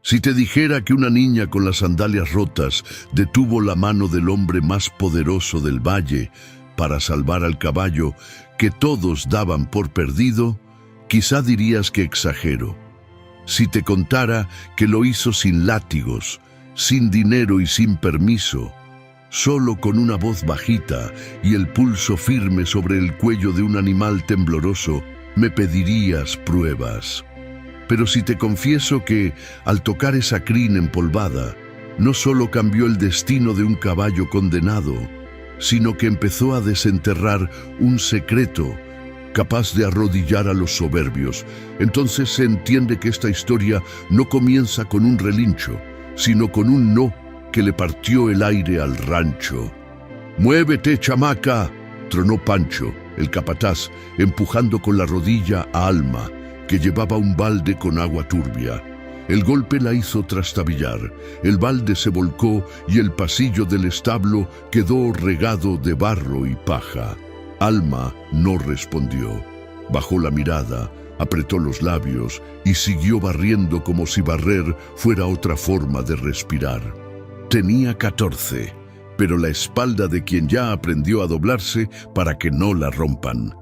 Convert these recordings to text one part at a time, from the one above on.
Si te dijera que una niña con las sandalias rotas detuvo la mano del hombre más poderoso del valle para salvar al caballo que todos daban por perdido, quizá dirías que exagero. Si te contara que lo hizo sin látigos, sin dinero y sin permiso, solo con una voz bajita y el pulso firme sobre el cuello de un animal tembloroso, me pedirías pruebas. Pero si te confieso que, al tocar esa crin empolvada, no solo cambió el destino de un caballo condenado, sino que empezó a desenterrar un secreto capaz de arrodillar a los soberbios, entonces se entiende que esta historia no comienza con un relincho, sino con un no que le partió el aire al rancho. «¡Muévete, chamaca!», tronó Pancho, el capataz, empujando con la rodilla a Alma, que llevaba un balde con agua turbia. El golpe la hizo trastabillar, el balde se volcó y el pasillo del establo quedó regado de barro y paja. Alma no respondió. Bajó la mirada, apretó los labios y siguió barriendo como si barrer fuera otra forma de respirar. Tenía 14, pero la espalda de quien ya aprendió a doblarse para que no la rompan.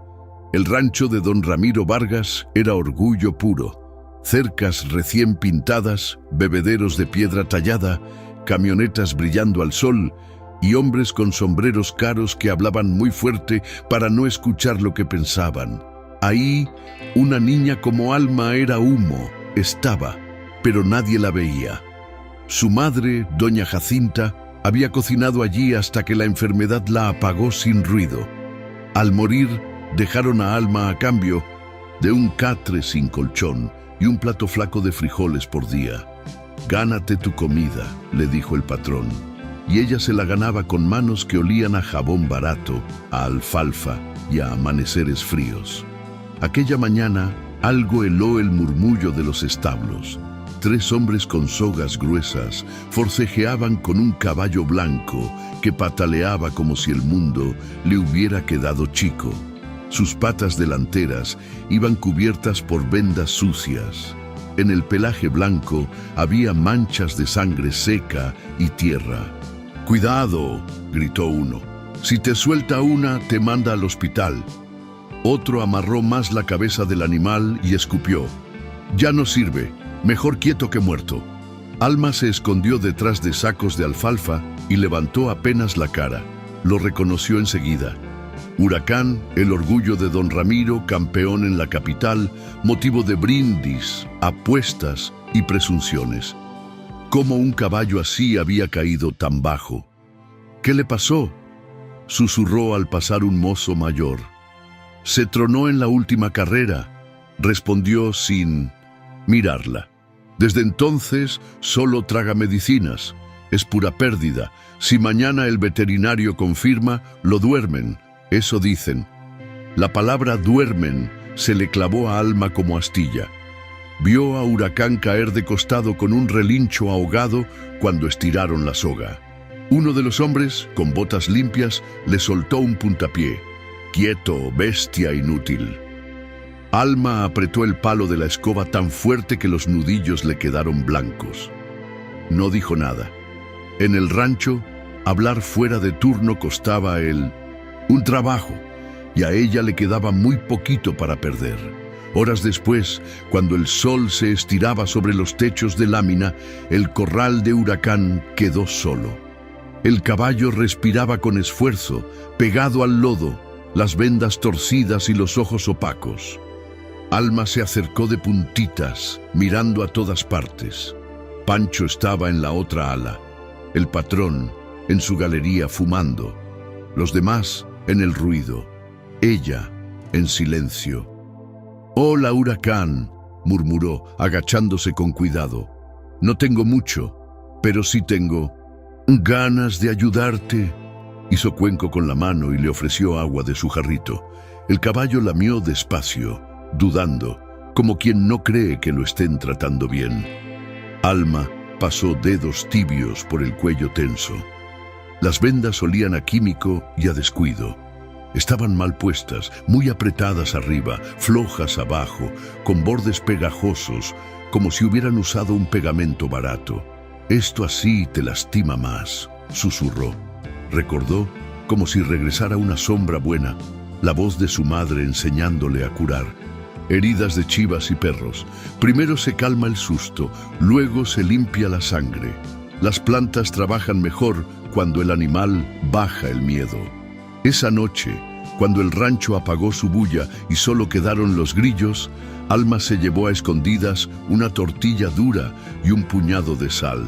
El rancho de don Ramiro Vargas era orgullo puro. Cercas recién pintadas, bebederos de piedra tallada, camionetas brillando al sol y hombres con sombreros caros que hablaban muy fuerte para no escuchar lo que pensaban. Ahí, una niña como Alma era humo, estaba, pero nadie la veía. Su madre, doña Jacinta, había cocinado allí hasta que la enfermedad la apagó sin ruido. Al morir, dejaron a Alma a cambio de un catre sin colchón y un plato flaco de frijoles por día. «Gánate tu comida», le dijo el patrón, y ella se la ganaba con manos que olían a jabón barato, a alfalfa y a amaneceres fríos. Aquella mañana, algo heló el murmullo de los establos. 3 hombres con sogas gruesas forcejeaban con un caballo blanco que pataleaba como si el mundo le hubiera quedado chico. Sus patas delanteras iban cubiertas por vendas sucias. En el pelaje blanco había manchas de sangre seca y tierra. «¡Cuidado!», gritó uno. «Si te suelta una, te manda al hospital». Otro amarró más la cabeza del animal y escupió. «Ya no sirve, mejor quieto que muerto». Alma se escondió detrás de sacos de alfalfa y levantó apenas la cara. Lo reconoció enseguida. Huracán, el orgullo de don Ramiro, campeón en la capital, motivo de brindis, apuestas y presunciones. ¿Cómo un caballo así había caído tan bajo? «¿Qué le pasó?», susurró al pasar un mozo mayor. «Se tronó en la última carrera», respondió sin mirarla. «Desde entonces solo traga medicinas. Es pura pérdida. Si mañana el veterinario confirma, lo duermen. Eso dicen». La palabra «duermen» se le clavó a Alma como astilla. Vio a Huracán caer de costado con un relincho ahogado cuando estiraron la soga. Uno de los hombres, con botas limpias, le soltó un puntapié. «Quieto, bestia inútil». Alma apretó el palo de la escoba tan fuerte que los nudillos le quedaron blancos. No dijo nada. En el rancho, hablar fuera de turno costaba un trabajo, y a ella le quedaba muy poquito para perder. Horas después, cuando el sol se estiraba sobre los techos de lámina, el corral de Huracán quedó solo. El caballo respiraba con esfuerzo, pegado al lodo, las vendas torcidas y los ojos opacos. Alma se acercó de puntitas, mirando a todas partes. Pancho estaba en la otra ala, el patrón en su galería fumando, los demás en el ruido, ella en silencio. «Hola, Huracán», murmuró, agachándose con cuidado. «No tengo mucho, pero sí tengo ganas de ayudarte». Hizo cuenco con la mano y le ofreció agua de su jarrito. El caballo lamió despacio, dudando, como quien no cree que lo estén tratando bien. Alma pasó dedos tibios por el cuello tenso. Las vendas olían a químico y a descuido. Estaban mal puestas, muy apretadas arriba, flojas abajo, con bordes pegajosos, como si hubieran usado un pegamento barato. «Esto así te lastima más», susurró. Recordó, como si regresara una sombra buena, la voz de su madre enseñándole a curar. Heridas de chivas y perros. Primero se calma el susto, luego se limpia la sangre. Las plantas trabajan mejor cuando el animal baja el miedo. Esa noche, cuando el rancho apagó su bulla y solo quedaron los grillos, Alma se llevó a escondidas una tortilla dura y un puñado de sal.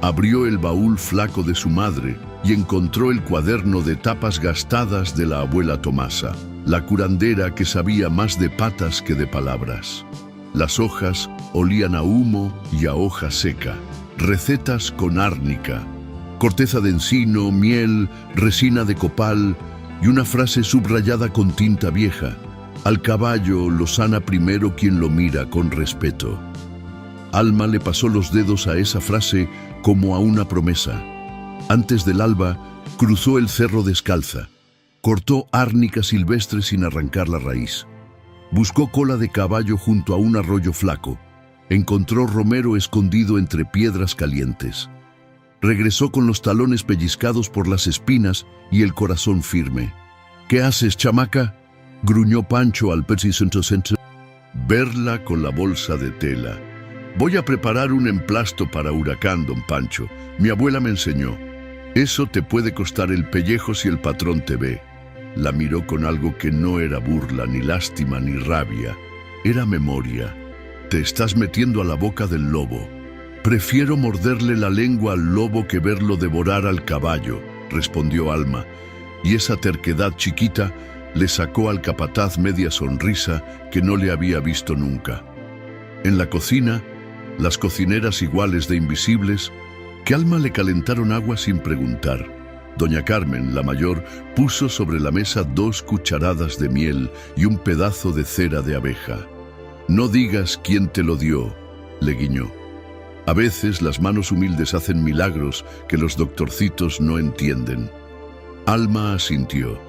Abrió el baúl flaco de su madre y encontró el cuaderno de tapas gastadas de la abuela Tomasa, la curandera que sabía más de patas que de palabras. Las hojas olían a humo y a hoja seca. Recetas con árnica, corteza de encino, miel, resina de copal y una frase subrayada con tinta vieja: «Al caballo lo sana primero quien lo mira con respeto». Alma le pasó los dedos a esa frase como a una promesa. Antes del alba, cruzó el cerro descalza. Cortó árnica silvestre sin arrancar la raíz. Buscó cola de caballo junto a un arroyo flaco. Encontró romero escondido entre piedras calientes. Regresó con los talones pellizcados por las espinas y el corazón firme. «¿Qué haces, chamaca?», gruñó Pancho al persistente verla con la bolsa de tela. «Voy a preparar un emplasto para huracán, don Pancho. Mi abuela me enseñó. Eso te puede costar el pellejo si el patrón te ve». La miró con algo que no era burla, ni lástima, ni rabia. Era memoria. «Te estás metiendo a la boca del lobo». «Prefiero morderle la lengua al lobo que verlo devorar al caballo», respondió Alma, y esa terquedad chiquita le sacó al capataz media sonrisa que no le había visto nunca. En la cocina, las cocineras iguales de invisibles, que Alma le calentaron agua sin preguntar. Doña Carmen, la mayor, puso sobre la mesa 2 cucharadas de miel y un pedazo de cera de abeja. «No digas quién te lo dio», le guiñó. «A veces las manos humildes hacen milagros que los doctorcitos no entienden». Alma asintió.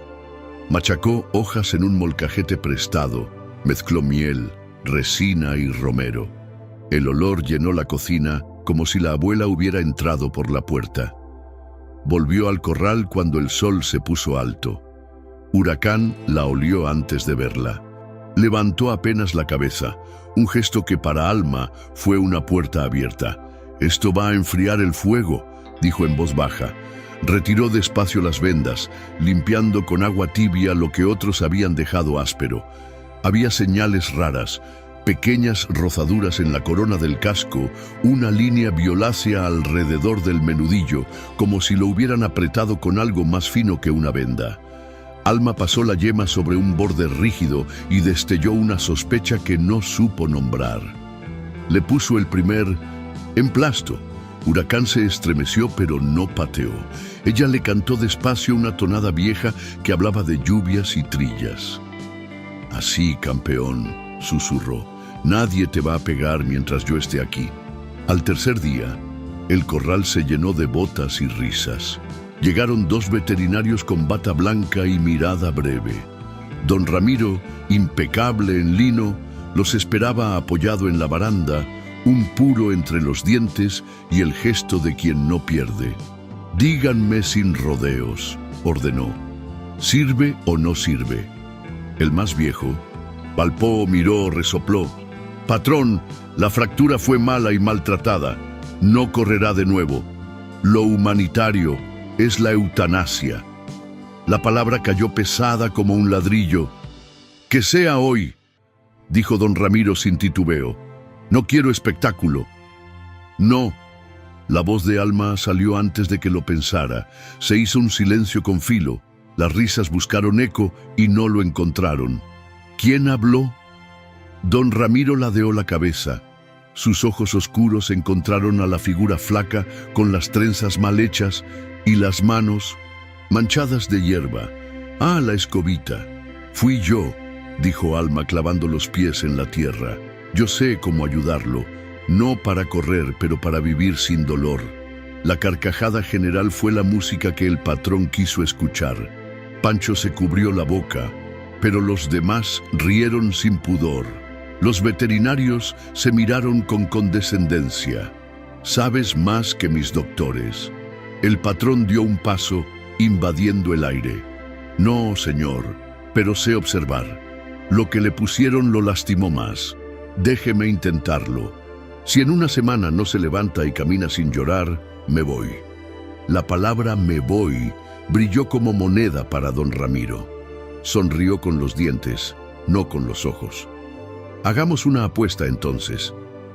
Machacó hojas en un molcajete prestado, mezcló miel, resina y romero. El olor llenó la cocina como si la abuela hubiera entrado por la puerta. Volvió al corral cuando el sol se puso alto. Huracán la olió antes de verla. Levantó apenas la cabeza, un gesto que para Alma fue una puerta abierta. «Esto va a enfriar el fuego», dijo en voz baja. Retiró despacio las vendas, limpiando con agua tibia lo que otros habían dejado áspero. Había señales raras, pequeñas rozaduras en la corona del casco, una línea violácea alrededor del menudillo, como si lo hubieran apretado con algo más fino que una venda. Alma pasó la yema sobre un borde rígido y destelló una sospecha que no supo nombrar. Le puso el primer emplasto. Huracán se estremeció pero no pateó. Ella le cantó despacio una tonada vieja que hablaba de lluvias y trillas. «Así, campeón», susurró, «nadie te va a pegar mientras yo esté aquí». Al tercer día, el corral se llenó de botas y risas. Llegaron 2 veterinarios con bata blanca y mirada breve. Don Ramiro, impecable en lino, los esperaba apoyado en la baranda, un puro entre los dientes y el gesto de quien no pierde. «Díganme sin rodeos», ordenó. «¿Sirve o no sirve?». El más viejo palpó, miró, resopló. «Patrón, la fractura fue mala y maltratada. No correrá de nuevo. Lo humanitario es la eutanasia». La palabra cayó pesada como un ladrillo. «Que sea hoy», dijo don Ramiro sin titubeo. «No quiero espectáculo». «No». La voz de Alma salió antes de que lo pensara. Se hizo un silencio con filo. Las risas buscaron eco y no lo encontraron. ¿Quién habló? Don Ramiro ladeó la cabeza. Sus ojos oscuros encontraron a la figura flaca con las trenzas mal hechas y las manos manchadas de hierba. «Ah, la escobita. Fui yo», dijo Alma clavando los pies en la tierra. «Yo sé cómo ayudarlo, no para correr, pero para vivir sin dolor». La carcajada general fue la música que el patrón quiso escuchar. Pancho se cubrió la boca, pero los demás rieron sin pudor. Los veterinarios se miraron con condescendencia. «Sabes más que mis doctores». El patrón dio un paso, invadiendo el aire. «No, señor, pero sé observar. Lo que le pusieron lo lastimó más. Déjeme intentarlo. Si en una semana no se levanta y camina sin llorar, me voy». La palabra «me voy» brilló como moneda para don Ramiro. Sonrió con los dientes, no con los ojos. «Hagamos una apuesta entonces.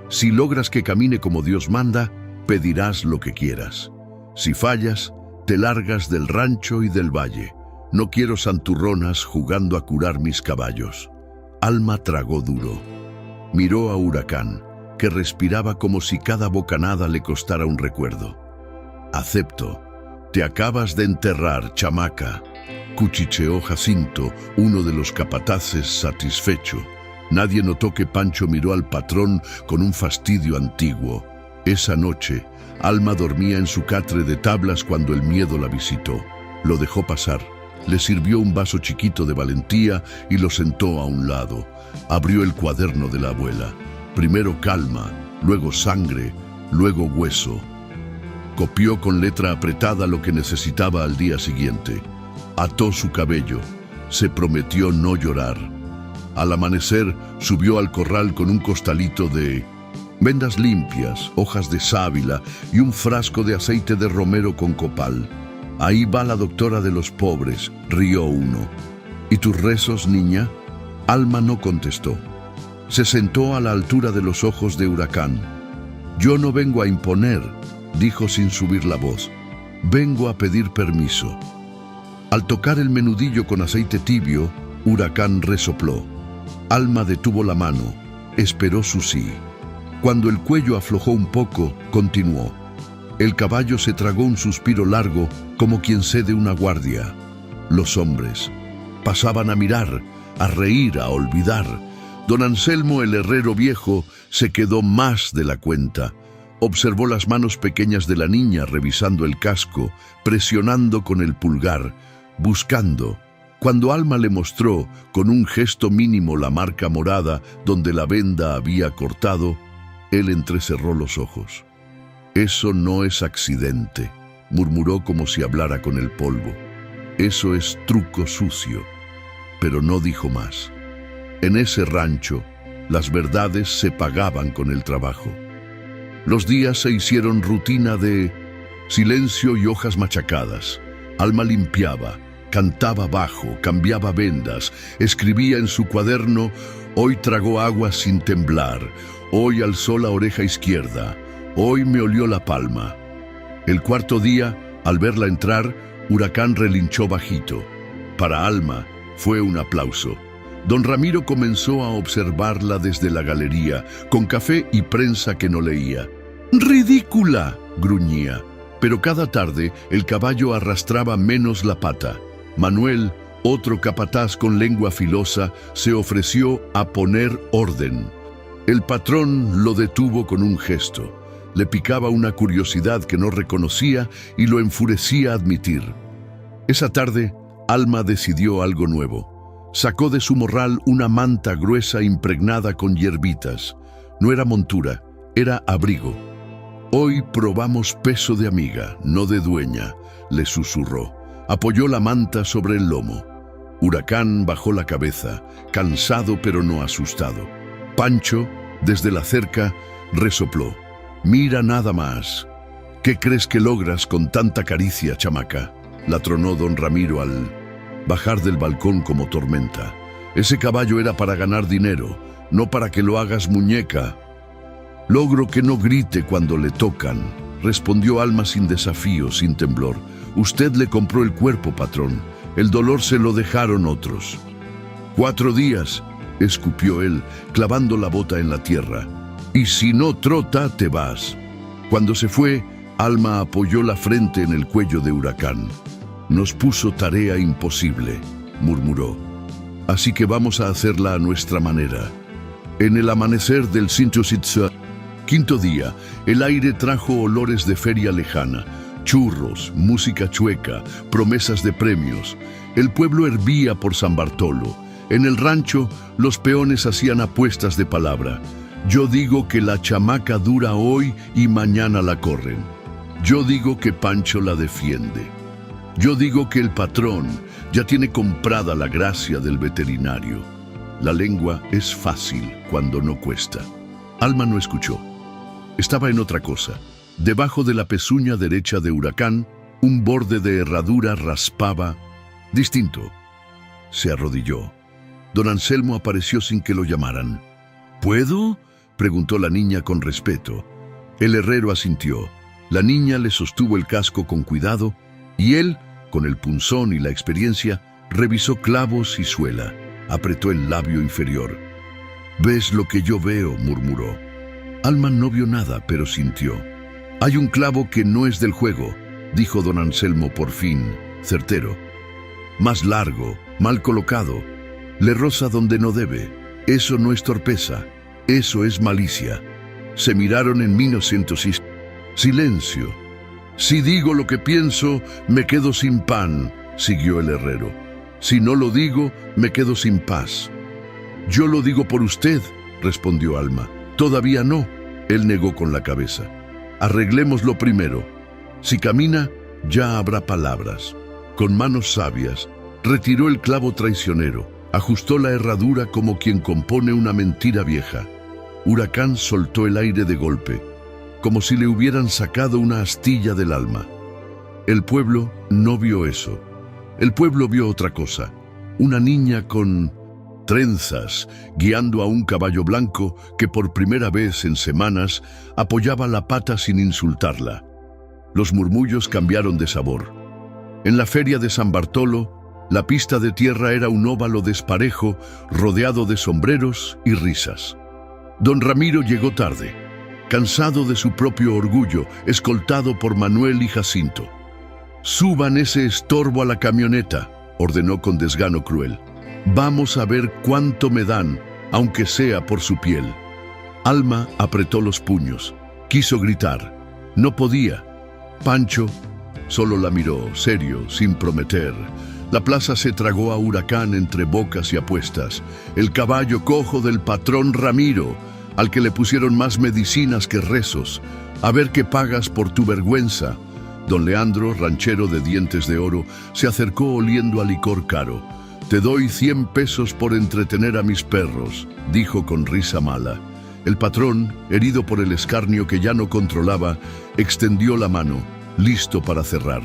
Si logras que camine como Dios manda, pedirás lo que quieras. Si fallas, te largas del rancho y del valle. No quiero santurronas jugando a curar mis caballos». Alma tragó duro. Miró a Huracán, que respiraba como si cada bocanada le costara un recuerdo. «Acepto. Te acabas de enterrar, chamaca», cuchicheó Jacinto, uno de los capataces, satisfecho. Nadie notó que Pancho miró al patrón con un fastidio antiguo. Esa noche, Alma dormía en su catre de tablas cuando el miedo la visitó. Lo dejó pasar. Le sirvió un vaso chiquito de valentía y lo sentó a un lado. Abrió el cuaderno de la abuela. Primero calma, luego sangre, luego hueso. Copió con letra apretada lo que necesitaba al día siguiente. Ató su cabello. Se prometió no llorar. Al amanecer, subió al corral con un costalito de vendas limpias, hojas de sábila y un frasco de aceite de romero con copal. «Ahí va la doctora de los pobres», rió uno. «¿Y tus rezos, niña?». Alma no contestó. Se sentó a la altura de los ojos de Huracán. «Yo no vengo a imponer», dijo sin subir la voz. «Vengo a pedir permiso». Al tocar el menudillo con aceite tibio, Huracán resopló. Alma detuvo la mano, esperó su sí. Cuando el cuello aflojó un poco, continuó. El caballo se tragó un suspiro largo, como quien cede una guardia. Los hombres pasaban a mirar, a reír, a olvidar. Don Anselmo, el herrero viejo, se quedó más de la cuenta. Observó las manos pequeñas de la niña revisando el casco, presionando con el pulgar, buscando. Cuando Alma le mostró, con un gesto mínimo, la marca morada donde la venda había cortado, él entrecerró los ojos. «Eso no es accidente», murmuró como si hablara con el polvo. «Eso es truco sucio». Pero no dijo más. En ese rancho, las verdades se pagaban con el trabajo. Los días se hicieron rutina de silencio y hojas machacadas. Alma limpiaba, cantaba bajo, cambiaba vendas, escribía en su cuaderno: «Hoy tragó agua sin temblar, hoy alzó la oreja izquierda, hoy me olió la palma». El cuarto día, al verla entrar, Huracán relinchó bajito. Para Alma fue un aplauso. Don Ramiro comenzó a observarla desde la galería, con café y prensa que no leía. «¡Ridícula!», gruñía. Pero cada tarde el caballo arrastraba menos la pata. Manuel, otro capataz con lengua filosa, se ofreció a poner orden. El patrón lo detuvo con un gesto. Le picaba una curiosidad que no reconocía y lo enfurecía admitir. Esa tarde, Alma decidió algo nuevo. Sacó de su morral una manta gruesa impregnada con hierbitas. No era montura, era abrigo. «Hoy probamos peso de amiga, no de dueña», le susurró. Apoyó la manta sobre el lomo. Huracán bajó la cabeza, cansado pero no asustado. Pancho, desde la cerca, resopló. «Mira nada más. ¿Qué crees que logras con tanta caricia, chamaca?», la tronó don Ramiro al bajar del balcón como tormenta. «Ese caballo era para ganar dinero, no para que lo hagas muñeca». «Logro que no grite cuando le tocan», respondió Alma sin desafío, sin temblor. «Usted le compró el cuerpo, patrón. El dolor se lo dejaron otros». «4 días», escupió él, clavando la bota en la tierra. «Y si no trota, te vas». Cuando se fue, Alma apoyó la frente en el cuello de Huracán. «Nos puso tarea imposible», murmuró. «Así que vamos a hacerla a nuestra manera». En el amanecer del Sintusitsa, 5.º día, el aire trajo olores de feria lejana, churros, música chueca, promesas de premios. El pueblo hervía por San Bartolo. En el rancho, los peones hacían apuestas de palabra. Yo digo que la chamaca dura hoy y mañana la corren. Yo digo que Pancho la defiende. Yo digo que el patrón ya tiene comprada la gracia del veterinario. La lengua es fácil cuando no cuesta. Alma no escuchó. Estaba en otra cosa. Debajo de la pezuña derecha de Huracán, un borde de herradura raspaba. Distinto. Se arrodilló. Don Anselmo apareció sin que lo llamaran. ¿Puedo?, preguntó la niña con respeto. El herrero asintió. La niña le sostuvo el casco con cuidado y él, con el punzón y la experiencia, revisó clavos y suela. Apretó el labio inferior. «¿Ves lo que yo veo?», murmuró. Alma no vio nada, pero sintió. «Hay un clavo que no es del juego», dijo don Anselmo por fin, certero. «Más largo, mal colocado. Le roza donde no debe. Eso no es torpeza. Eso es malicia». Se miraron en 1900. Silencio. «Si digo lo que pienso, me quedo sin pan», siguió el herrero. «Si no lo digo, me quedo sin paz». «Yo lo digo por usted», respondió Alma. «Todavía no», él negó con la cabeza. «Arreglémoslo primero. Si camina, ya habrá palabras». Con manos sabias, retiró el clavo traicionero, ajustó la herradura como quien compone una mentira vieja. Huracán soltó el aire de golpe, como si le hubieran sacado una astilla del alma. El pueblo no vio eso. El pueblo vio otra cosa. Una niña con trenzas, guiando a un caballo blanco que por primera vez en semanas apoyaba la pata sin insultarla. Los murmullos cambiaron de sabor. En la feria de San Bartolo, la pista de tierra era un óvalo desparejo, rodeado de sombreros y risas. Don Ramiro llegó tarde, cansado de su propio orgullo, escoltado por Manuel y Jacinto. «Suban ese estorbo a la camioneta», ordenó con desgano cruel. «Vamos a ver cuánto me dan, aunque sea por su piel». Alma apretó los puños. Quiso gritar. No podía. Pancho solo la miró, serio, sin prometer. La plaza se tragó a Huracán entre bocas y apuestas. El caballo cojo del patrón Ramiro, al que le pusieron más medicinas que rezos. «A ver qué pagas por tu vergüenza». Don Leandro, ranchero de dientes de oro, se acercó oliendo a licor caro. «Te doy 100 pesos por entretener a mis perros», dijo con risa mala. El patrón, herido por el escarnio que ya no controlaba, extendió la mano, listo para cerrar.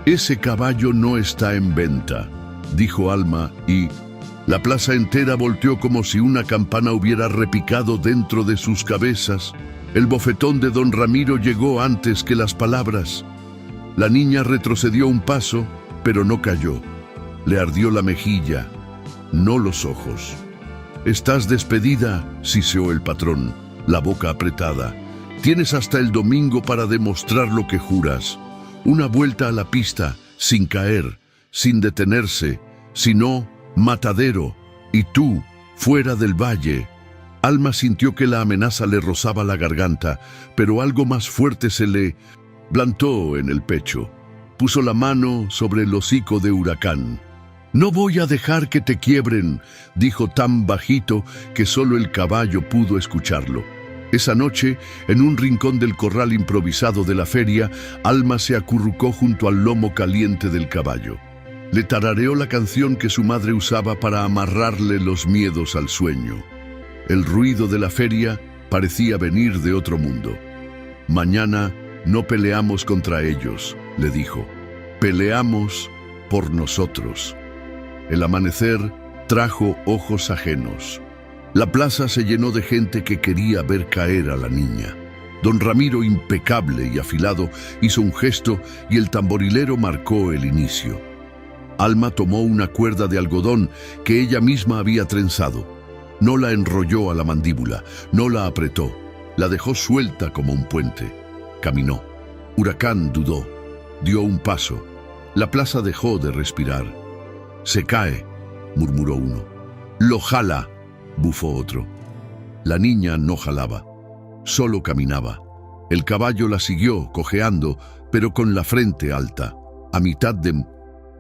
«Ese caballo no está en venta», dijo Alma, y la plaza entera volteó como si una campana hubiera repicado dentro de sus cabezas. El bofetón de don Ramiro llegó antes que las palabras. La niña retrocedió un paso, pero no cayó. Le ardió la mejilla, no los ojos. «Estás despedida», siseó el patrón, la boca apretada. «Tienes hasta el domingo para demostrar lo que juras. Una vuelta a la pista, sin caer, sin detenerse, sino matadero, y tú, fuera del valle». Alma sintió que la amenaza le rozaba la garganta, pero algo más fuerte se le plantó en el pecho. Puso la mano sobre el hocico de Huracán. «No voy a dejar que te quiebren», dijo tan bajito que solo el caballo pudo escucharlo. Esa noche, en un rincón del corral improvisado de la feria, Alma se acurrucó junto al lomo caliente del caballo. Le tarareó la canción que su madre usaba para amarrarle los miedos al sueño. El ruido de la feria parecía venir de otro mundo. «Mañana no peleamos contra ellos», le dijo. «Peleamos por nosotros». El amanecer trajo ojos ajenos. La plaza se llenó de gente que quería ver caer a la niña. Don Ramiro, impecable y afilado, hizo un gesto y el tamborilero marcó el inicio. Alma tomó una cuerda de algodón que ella misma había trenzado. No la enrolló a la mandíbula, no la apretó, la dejó suelta como un puente. Caminó. Huracán dudó, dio un paso. La plaza dejó de respirar. «Se cae», murmuró uno. «Lo jala», bufó otro. La niña no jalaba, solo caminaba. El caballo la siguió, cojeando, pero con la frente alta. A mitad de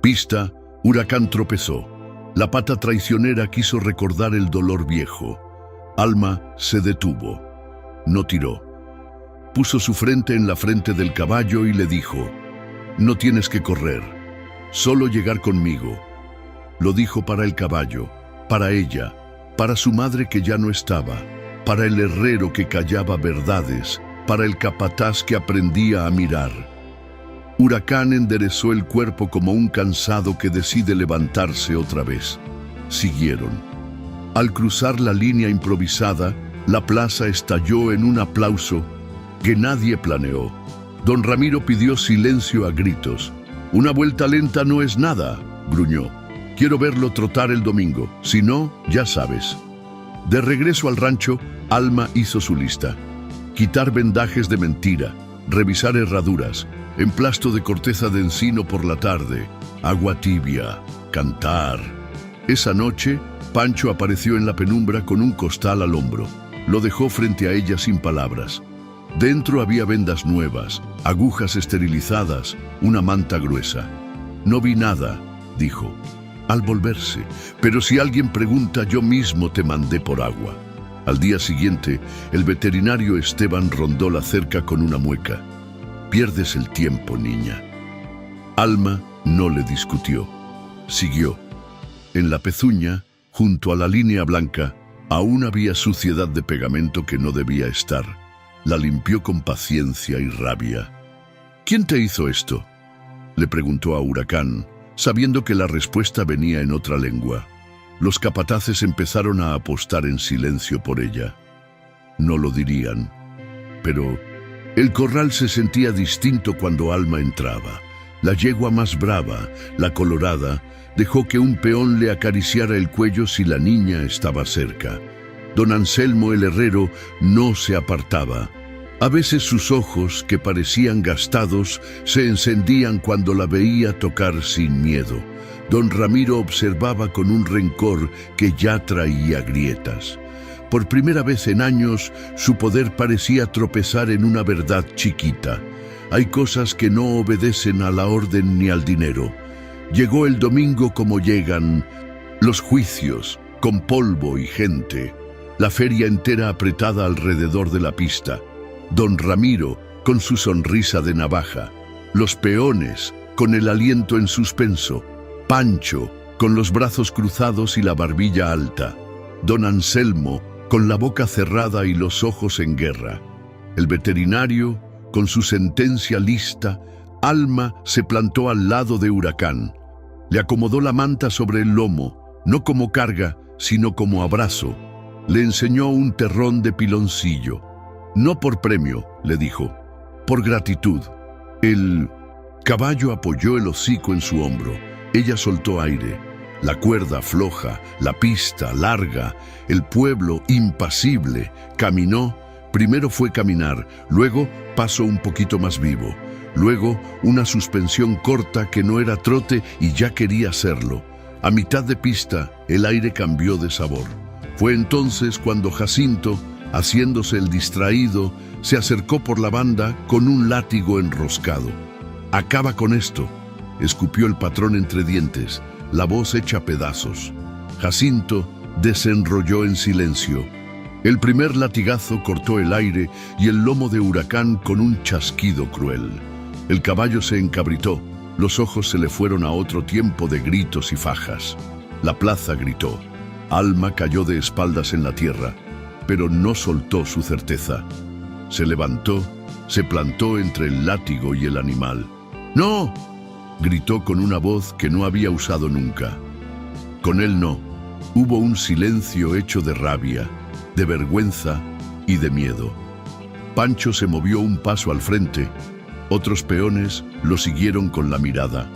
pista, Huracán tropezó. La pata traicionera quiso recordar el dolor viejo. Alma se detuvo. No tiró. Puso su frente en la frente del caballo y le dijo: «No tienes que correr, solo llegar conmigo». Lo dijo para el caballo, para ella, para su madre que ya no estaba, para el herrero que callaba verdades, para el capataz que aprendía a mirar. Huracán enderezó el cuerpo como un cansado que decide levantarse otra vez. Siguieron. Al cruzar la línea improvisada, la plaza estalló en un aplauso que nadie planeó. Don Ramiro pidió silencio a gritos. «Una vuelta lenta no es nada», gruñó. «Quiero verlo trotar el domingo. Si no, ya sabes». De regreso al rancho, Alma hizo su lista. Quitar vendajes de mentira, revisar herraduras, emplasto de corteza de encino por la tarde, agua tibia, cantar. Esa noche, Pancho apareció en la penumbra con un costal al hombro. Lo dejó frente a ella sin palabras. Dentro había vendas nuevas, agujas esterilizadas, una manta gruesa. «No vi nada», dijo, al volverse, «pero si alguien pregunta, yo mismo te mandé por agua». Al día siguiente, el veterinario Esteban rondó la cerca con una mueca. «Pierdes el tiempo, niña». Alma no le discutió. Siguió. En la pezuña, junto a la línea blanca, aún había suciedad de pegamento que no debía estar. La limpió con paciencia y rabia. «¿Quién te hizo esto?», le preguntó a Huracán, sabiendo que la respuesta venía en otra lengua. Los capataces empezaron a apostar en silencio por ella. No lo dirían, pero el corral se sentía distinto cuando Alma entraba. La yegua más brava, la colorada, dejó que un peón le acariciara el cuello si la niña estaba cerca. Don Anselmo el herrero no se apartaba. A veces sus ojos, que parecían gastados, se encendían cuando la veía tocar sin miedo. Don Ramiro observaba con un rencor que ya traía grietas. Por primera vez en años, su poder parecía tropezar en una verdad chiquita. Hay cosas que no obedecen a la orden ni al dinero. Llegó el domingo como llegan los juicios, con polvo y gente. La feria entera apretada alrededor de la pista. Don Ramiro, con su sonrisa de navaja. Los peones, con el aliento en suspenso. Pancho, con los brazos cruzados y la barbilla alta. Don Anselmo, con la boca cerrada y los ojos en guerra. El veterinario, con su sentencia lista. Alma se plantó al lado de Huracán. Le acomodó la manta sobre el lomo, no como carga, sino como abrazo. Le enseñó un terrón de piloncillo. «No por premio», le dijo, «por gratitud». El caballo apoyó el hocico en su hombro. Ella soltó aire. La cuerda floja, la pista larga, el pueblo impasible. Caminó. Primero fue caminar, luego paso un poquito más vivo. Luego una suspensión corta que no era trote y ya quería hacerlo. A mitad de pista, el aire cambió de sabor. Fue entonces cuando Jacinto, haciéndose el distraído, se acercó por la banda con un látigo enroscado. «Acaba con esto», escupió el patrón entre dientes, la voz hecha pedazos. Jacinto desenrolló en silencio. El primer latigazo cortó el aire y el lomo de Huracán con un chasquido cruel. El caballo se encabritó, los ojos se le fueron a otro tiempo de gritos y fajas. La plaza gritó. Alma cayó de espaldas en la tierra, pero no soltó su certeza. Se levantó, se plantó entre el látigo y el animal. «¡No!», gritó con una voz que no había usado nunca. Con él no. Hubo un silencio hecho de rabia, de vergüenza y de miedo. Pancho se movió un paso al frente. Otros peones lo siguieron con la mirada,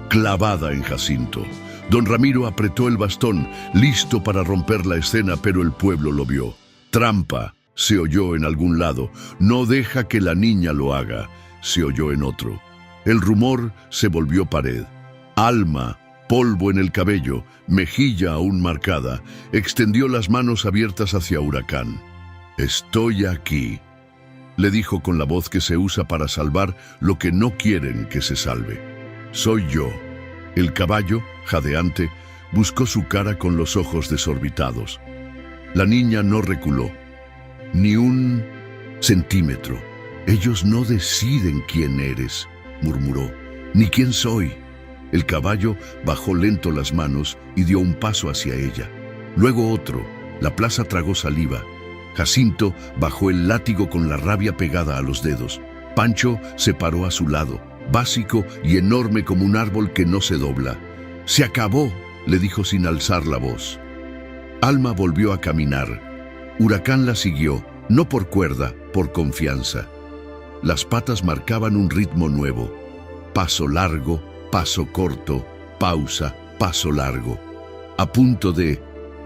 clavada en Jacinto. Don Ramiro apretó el bastón, listo para romper la escena, pero el pueblo lo vio. «Trampa», se oyó en algún lado. «No deja que la niña lo haga», se oyó en otro. El rumor se volvió pared. Alma, polvo en el cabello, mejilla aún marcada, extendió las manos abiertas hacia Huracán. «Estoy aquí», le dijo con la voz que se usa para salvar lo que no quieren que se salve. «Soy yo, El caballo, jadeante, buscó su cara con los ojos desorbitados. La niña no reculó, ni un centímetro. Ellos no deciden quién eres, murmuró, ni quién soy. El caballo bajó lento las manos y dio un paso hacia ella. Luego otro. La plaza tragó saliva. Jacinto bajó el látigo con la rabia pegada a los dedos. Pancho se paró a su lado, básico y enorme como un árbol que no se dobla. «Se acabó», le dijo sin alzar la voz. Alma volvió a caminar. Huracán la siguió, no por cuerda, por confianza. Las patas marcaban un ritmo nuevo. Paso largo, paso corto, pausa, paso largo. A punto de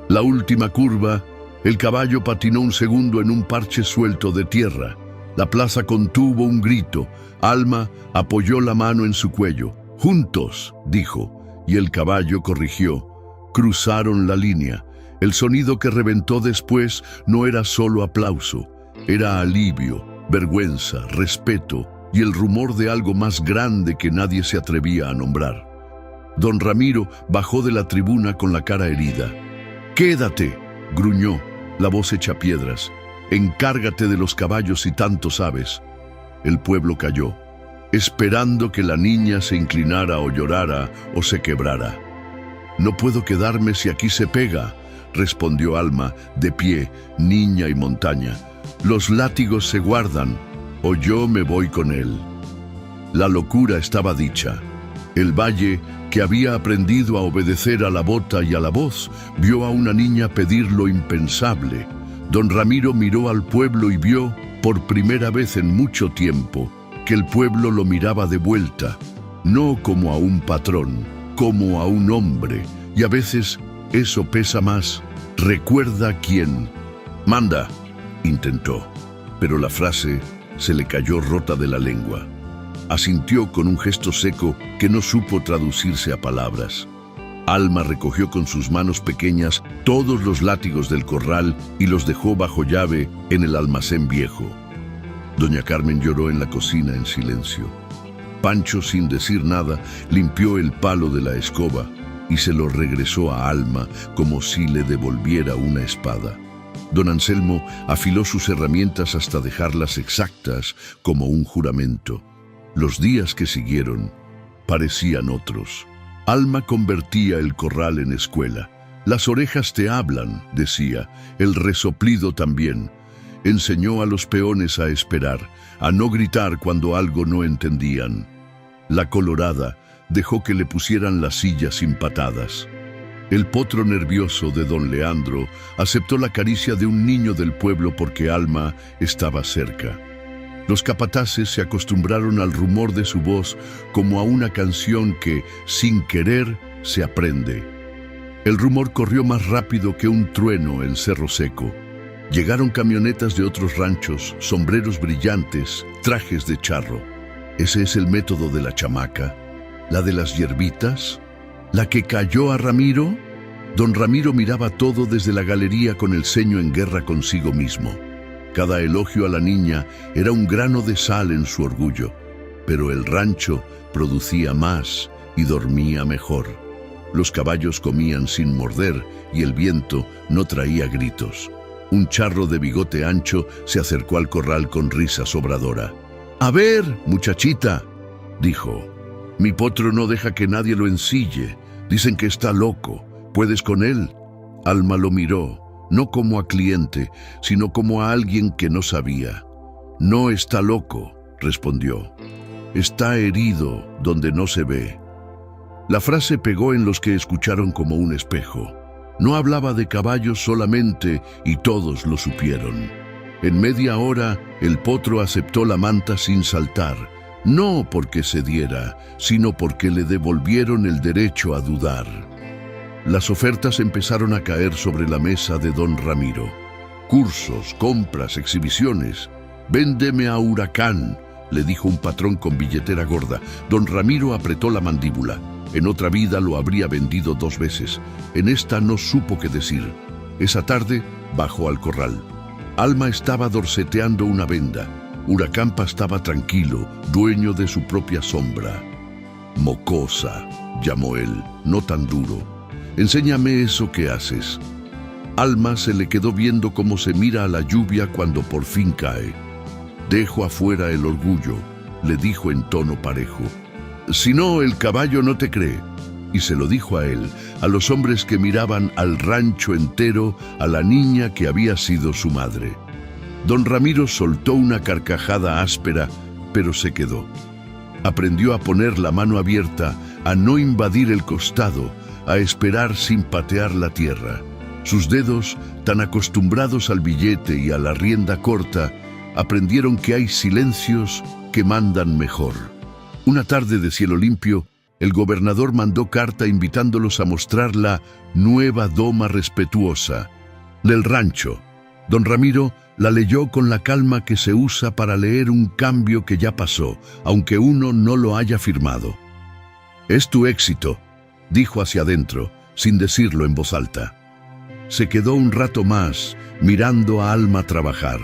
la última curva, el caballo patinó un segundo en un parche suelto de tierra. La plaza contuvo un grito. Alma apoyó la mano en su cuello. «Juntos», dijo, y el caballo corrigió. Cruzaron la línea. El sonido que reventó después no era solo aplauso, era alivio, vergüenza, respeto y el rumor de algo más grande que nadie se atrevía a nombrar. Don Ramiro bajó de la tribuna con la cara herida. «Quédate», gruñó, la voz hecha piedras. «Encárgate de los caballos si tanto sabes». El pueblo calló, esperando que la niña se inclinara o llorara o se quebrara. «No puedo quedarme si aquí se pega», respondió Alma, de pie, niña y montaña. «Los látigos se guardan, o yo me voy con él». La locura estaba dicha. El valle, que había aprendido a obedecer a la bota y a la voz, vio a una niña pedir lo impensable. Don Ramiro miró al pueblo y vio, por primera vez en mucho tiempo, que el pueblo lo miraba de vuelta, no como a un patrón, como a un hombre, y a veces eso pesa más. «Recuerda quién». «Manda», intentó, pero la frase se le cayó rota de la lengua. Asintió con un gesto seco que no supo traducirse a palabras. Alma recogió con sus manos pequeñas todos los látigos del corral y los dejó bajo llave en el almacén viejo. Doña Carmen lloró en la cocina en silencio. Pancho, sin decir nada, limpió el palo de la escoba y se lo regresó a Alma como si le devolviera una espada. Don Anselmo afiló sus herramientas hasta dejarlas exactas como un juramento. Los días que siguieron parecían otros. Alma convertía el corral en escuela. «Las orejas te hablan», decía, el resoplido también. Enseñó a los peones a esperar, a no gritar cuando algo no entendían. La colorada dejó que le pusieran la silla sin patadas. El potro nervioso de don Leandro aceptó la caricia de un niño del pueblo porque Alma estaba cerca. Los capataces se acostumbraron al rumor de su voz como a una canción que, sin querer, se aprende. El rumor corrió más rápido que un trueno en Cerro Seco. Llegaron camionetas de otros ranchos, sombreros brillantes, trajes de charro. Ese es el método de la chamaca. ¿La de las hierbitas? ¿La que cayó a Ramiro? Don Ramiro miraba todo desde la galería con el ceño en guerra consigo mismo. Cada elogio a la niña era un grano de sal en su orgullo, pero el rancho producía más y dormía mejor. Los caballos comían sin morder y el viento no traía gritos. Un charro de bigote ancho se acercó al corral con risa sobradora. «A ver, muchachita», dijo, «mi potro no deja que nadie lo ensille. Dicen que está loco. ¿Puedes con él?» Alma lo miró, no como a cliente, sino como a alguien que no sabía. «No está loco», respondió. «Está herido donde no se ve». La frase pegó en los que escucharon como un espejo. No hablaba de caballos solamente y todos lo supieron. En media hora, el potro aceptó la manta sin saltar, no porque cediera, sino porque le devolvieron el derecho a dudar. Las ofertas empezaron a caer sobre la mesa de don Ramiro. Cursos, compras, exhibiciones. «Véndeme a Huracán», le dijo un patrón con billetera gorda. Don Ramiro apretó la mandíbula. En otra vida lo habría vendido 2 veces. En esta no supo qué decir. Esa tarde bajó al corral. Alma estaba dorseteando una venda. Huracán pastaba tranquilo, dueño de su propia sombra. «Mocosa», llamó él, no tan duro. Enséñame eso que haces. Alma se le quedó viendo cómo se mira a la lluvia cuando por fin cae. Dejo afuera el orgullo, le dijo en tono parejo. Si no, el caballo no te cree. Y se lo dijo a él, a los hombres que miraban al rancho entero, a la niña que había sido su madre. Don Ramiro soltó una carcajada áspera, pero se quedó. Aprendió a poner la mano abierta, a no invadir el costado, a esperar sin patear la tierra. Sus dedos, tan acostumbrados al billete y a la rienda corta, aprendieron que hay silencios que mandan mejor. Una tarde de cielo limpio, el gobernador mandó carta invitándolos a mostrar la nueva doma respetuosa del rancho. Don Ramiro la leyó con la calma que se usa para leer un cambio que ya pasó, aunque uno no lo haya firmado. «Es tu éxito», dijo hacia adentro, sin decirlo en voz alta. Se quedó un rato más, mirando a Alma trabajar,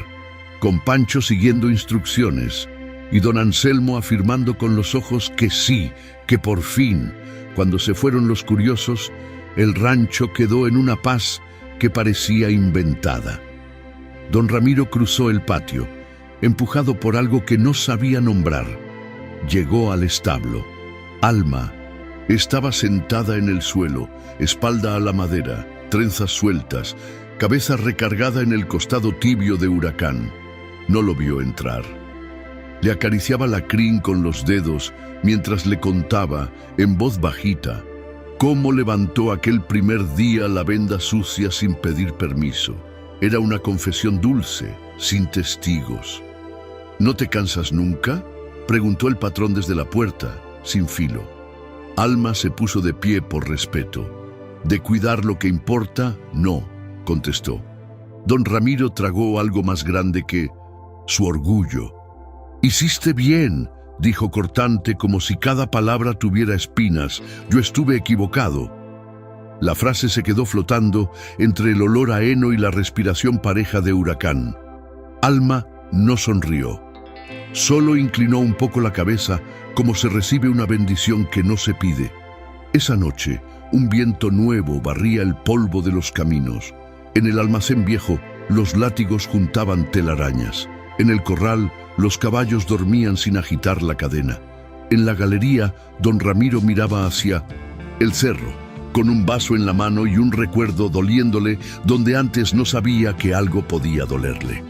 con Pancho siguiendo instrucciones, y don Anselmo afirmando con los ojos que sí, que por fin, cuando se fueron los curiosos, el rancho quedó en una paz que parecía inventada. Don Ramiro cruzó el patio, empujado por algo que no sabía nombrar. Llegó al establo. Alma estaba sentada en el suelo, espalda a la madera, trenzas sueltas, cabeza recargada en el costado tibio de Huracán. No lo vio entrar. Le acariciaba la crin con los dedos mientras le contaba, en voz bajita, cómo levantó aquel primer día la venda sucia sin pedir permiso. Era una confesión dulce, sin testigos. ¿No te cansas nunca?, preguntó el patrón desde la puerta, sin filo. Alma se puso de pie por respeto. «¿De cuidar lo que importa? No», contestó. Don Ramiro tragó algo más grande que su orgullo. «Hiciste bien», dijo cortante como si cada palabra tuviera espinas. «Yo estuve equivocado». La frase se quedó flotando entre el olor a heno y la respiración pareja de Huracán. Alma no sonrió. Solo inclinó un poco la cabeza como se recibe una bendición que no se pide. Esa noche, un viento nuevo barría el polvo de los caminos. En el almacén viejo, los látigos juntaban telarañas. En el corral, los caballos dormían sin agitar la cadena. En la galería, don Ramiro miraba hacia el cerro, con un vaso en la mano y un recuerdo doliéndole donde antes no sabía que algo podía dolerle.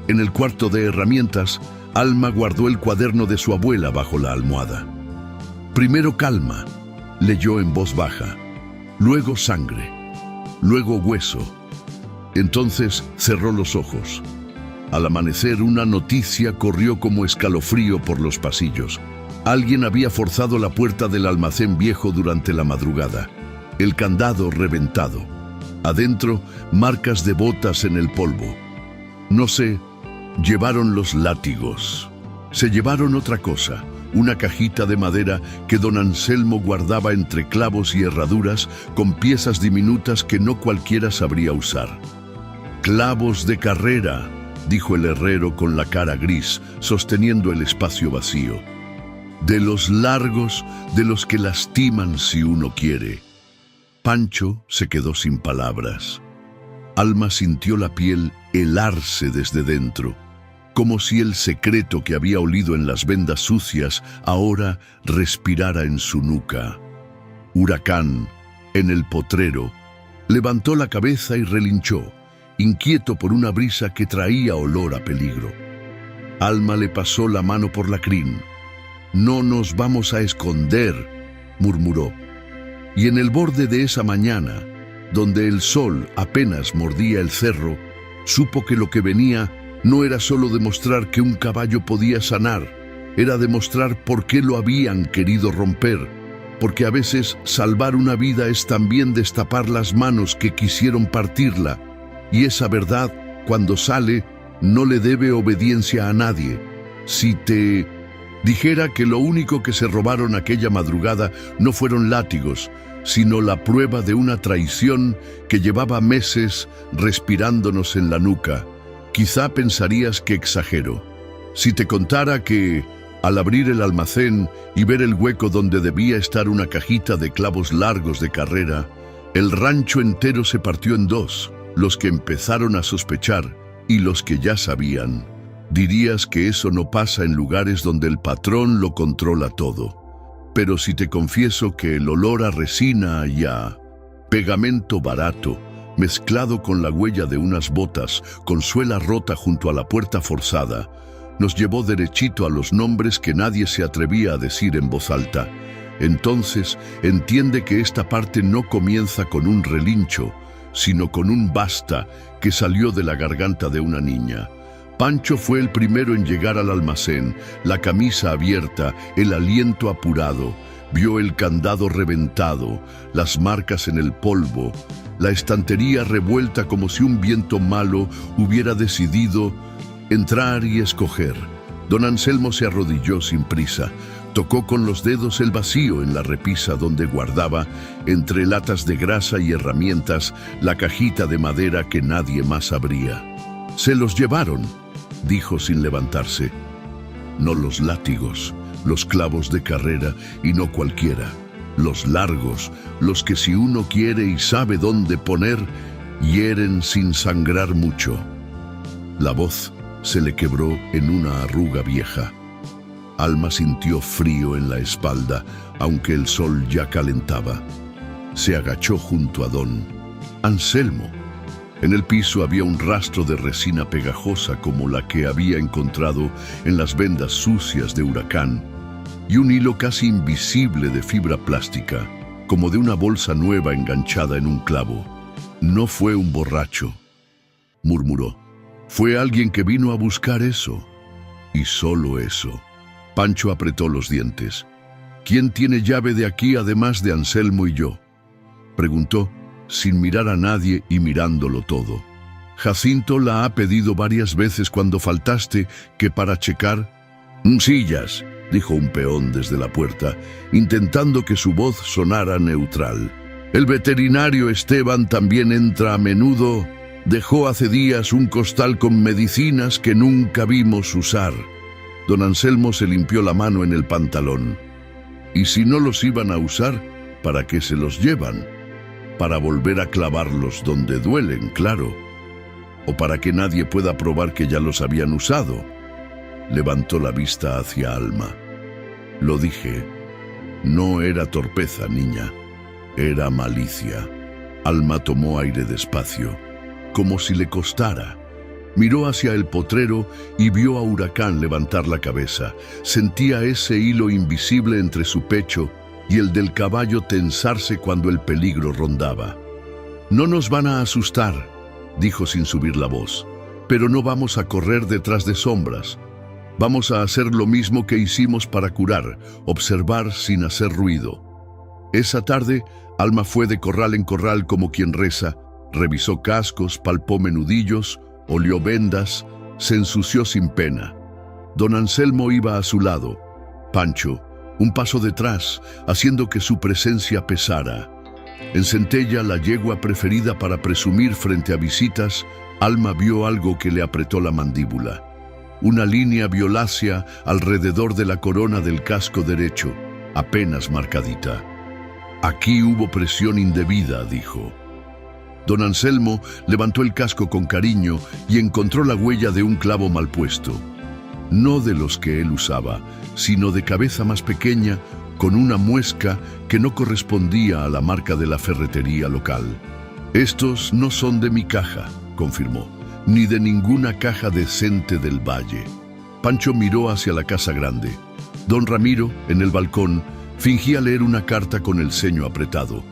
En el cuarto de herramientas, Alma guardó el cuaderno de su abuela bajo la almohada. Primero calma, leyó en voz baja. Luego sangre. Luego hueso. Entonces cerró los ojos. Al amanecer, una noticia corrió como escalofrío por los pasillos. Alguien había forzado la puerta del almacén viejo durante la madrugada. El candado reventado. Adentro, marcas de botas en el polvo. No sé, llevaron los látigos. Se llevaron otra cosa, una cajita de madera que don Anselmo guardaba entre clavos y herraduras con piezas diminutas que no cualquiera sabría usar. «Clavos de carrera», dijo el herrero con la cara gris, sosteniendo el espacio vacío. «De los largos, de los que lastiman si uno quiere». Pancho se quedó sin palabras. Alma sintió la piel helarse desde dentro, como si el secreto que había olido en las vendas sucias ahora respirara en su nuca. Huracán, en el potrero, levantó la cabeza y relinchó, inquieto por una brisa que traía olor a peligro. Alma le pasó la mano por la crin. «No nos vamos a esconder», murmuró. Y en el borde de esa mañana, donde el sol apenas mordía el cerro, supo que lo que venía no era solo demostrar que un caballo podía sanar, era demostrar por qué lo habían querido romper, porque a veces salvar una vida es también destapar las manos que quisieron partirla, y esa verdad, cuando sale, no le debe obediencia a nadie. Si te dijera que lo único que se robaron aquella madrugada no fueron látigos, sino la prueba de una traición que llevaba meses respirándonos en la nuca, quizá pensarías que exagero. Si te contara que Al abrir el almacén y ver el hueco donde debía estar una cajita de clavos largos de carrera, el rancho entero se partió en dos, los que empezaron a sospechar y los que ya sabían. Dirías que eso no pasa en lugares donde el patrón lo controla todo. Pero si te confieso que el olor a resina y a pegamento barato, mezclado con la huella de unas botas con suela rota junto a la puerta forzada, nos llevó derechito a los nombres que nadie se atrevía a decir en voz alta. Entonces entiende que esta parte no comienza con un relincho, sino con un basta que salió de la garganta de una niña. Pancho fue el primero en llegar al almacén, la camisa abierta, el aliento apurado. Vio el candado reventado, las marcas en el polvo, la estantería revuelta como si un viento malo hubiera decidido entrar y escoger. Don Anselmo se arrodilló sin prisa. Tocó con los dedos el vacío en la repisa donde guardaba, entre latas de grasa y herramientas, la cajita de madera que nadie más abría. «Se los llevaron», dijo sin levantarse. «No los látigos, los clavos de carrera y no cualquiera. Los largos, los que si uno quiere y sabe dónde poner, hieren sin sangrar mucho». La voz se le quebró en una arruga vieja. Alma sintió frío en la espalda, aunque el sol ya calentaba. Se agachó junto a don Anselmo. En el piso había un rastro de resina pegajosa como la que había encontrado en las vendas sucias de Huracán, y un hilo casi invisible de fibra plástica, como de una bolsa nueva enganchada en un clavo. «No fue un borracho», murmuró. «Fue alguien que vino a buscar eso, y solo eso». Pancho apretó los dientes. «¿Quién tiene llave de aquí además de Anselmo y yo?», preguntó, sin mirar a nadie y mirándolo todo. «Jacinto la ha pedido varias veces cuando faltaste, que para checar». «Sillas», dijo un peón desde la puerta, intentando que su voz sonara neutral. «El veterinario Esteban también entra a menudo. Dejó hace días un costal con medicinas que nunca vimos usar». Don Anselmo se limpió la mano en el pantalón. «¿Y si no los iban a usar, para qué se los llevan? Para volver a clavarlos donde duelen, claro. O para que nadie pueda probar que ya los habían usado». Levantó la vista hacia Alma. «Lo dije. No era torpeza, niña. Era malicia». Alma tomó aire despacio, como si le costara. Miró hacia el potrero y vio a Huracán levantar la cabeza. Sentía ese hilo invisible entre su pecho y el del caballo tensarse cuando el peligro rondaba. «No nos van a asustar», dijo sin subir la voz, «pero no vamos a correr detrás de sombras. Vamos a hacer lo mismo que hicimos para curar, observar sin hacer ruido». Esa tarde, Alma fue de corral en corral como quien reza, revisó cascos, palpó menudillos, olió vendas, se ensució sin pena. Don Anselmo iba a su lado, Pancho, un paso detrás, haciendo que su presencia pesara. En Centella, la yegua preferida para presumir frente a visitas, Alma vio algo que le apretó la mandíbula. Una línea violácea alrededor de la corona del casco derecho, apenas marcadita. «Aquí hubo presión indebida», dijo. Don Anselmo levantó el casco con cariño y encontró la huella de un clavo mal puesto. No de los que él usaba, sino de cabeza más pequeña, con una muesca que no correspondía a la marca de la ferretería local. «Estos no son de mi caja», confirmó, «ni de ninguna caja decente del valle». Pancho miró hacia la casa grande. Don Ramiro, en el balcón, fingía leer una carta con el ceño apretado.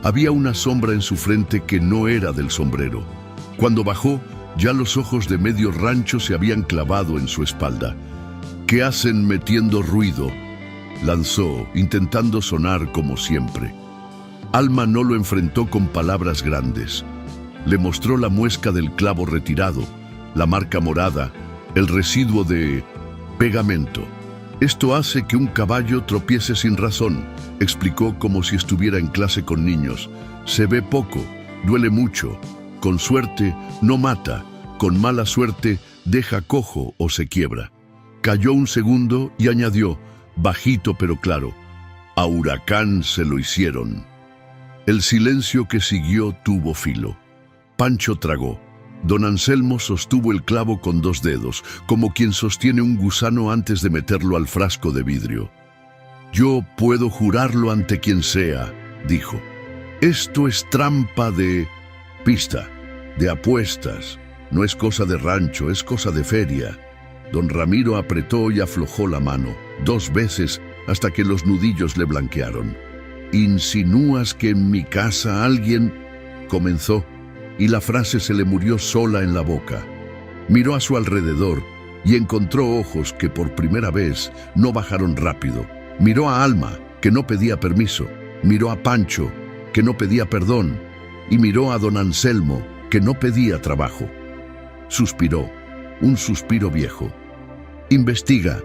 Había una sombra en su frente que no era del sombrero. Cuando bajó, ya los ojos de medio rancho se habían clavado en su espalda. «¿Qué hacen metiendo ruido?», lanzó, intentando sonar como siempre. Alma no lo enfrentó con palabras grandes. Le mostró la muesca del clavo retirado, la marca morada, el residuo de pegamento. «Esto hace que un caballo tropiece sin razón», explicó como si estuviera en clase con niños. «Se ve poco, duele mucho. Con suerte, no mata. Con mala suerte, deja cojo o se quiebra». Calló un segundo y añadió, bajito pero claro, a Huracán se lo hicieron. El silencio que siguió tuvo filo. Pancho tragó. Don Anselmo sostuvo el clavo con 2 dedos, como quien sostiene un gusano antes de meterlo al frasco de vidrio. Yo puedo jurarlo ante quien sea, dijo. Esto es trampa de pista, de apuestas. No es cosa de rancho, es cosa de feria. Don Ramiro apretó y aflojó la mano, 2 veces, hasta que los nudillos le blanquearon. «¿Insinúas que en mi casa alguien...?» comenzó, y la frase se le murió sola en la boca. Miró a su alrededor y encontró ojos que por primera vez no bajaron rápido. Miró a Alma, que no pedía permiso. Miró a Pancho, que no pedía perdón. Y miró a don Anselmo, que no pedía trabajo. Suspiró, un suspiro viejo. «Investiga»,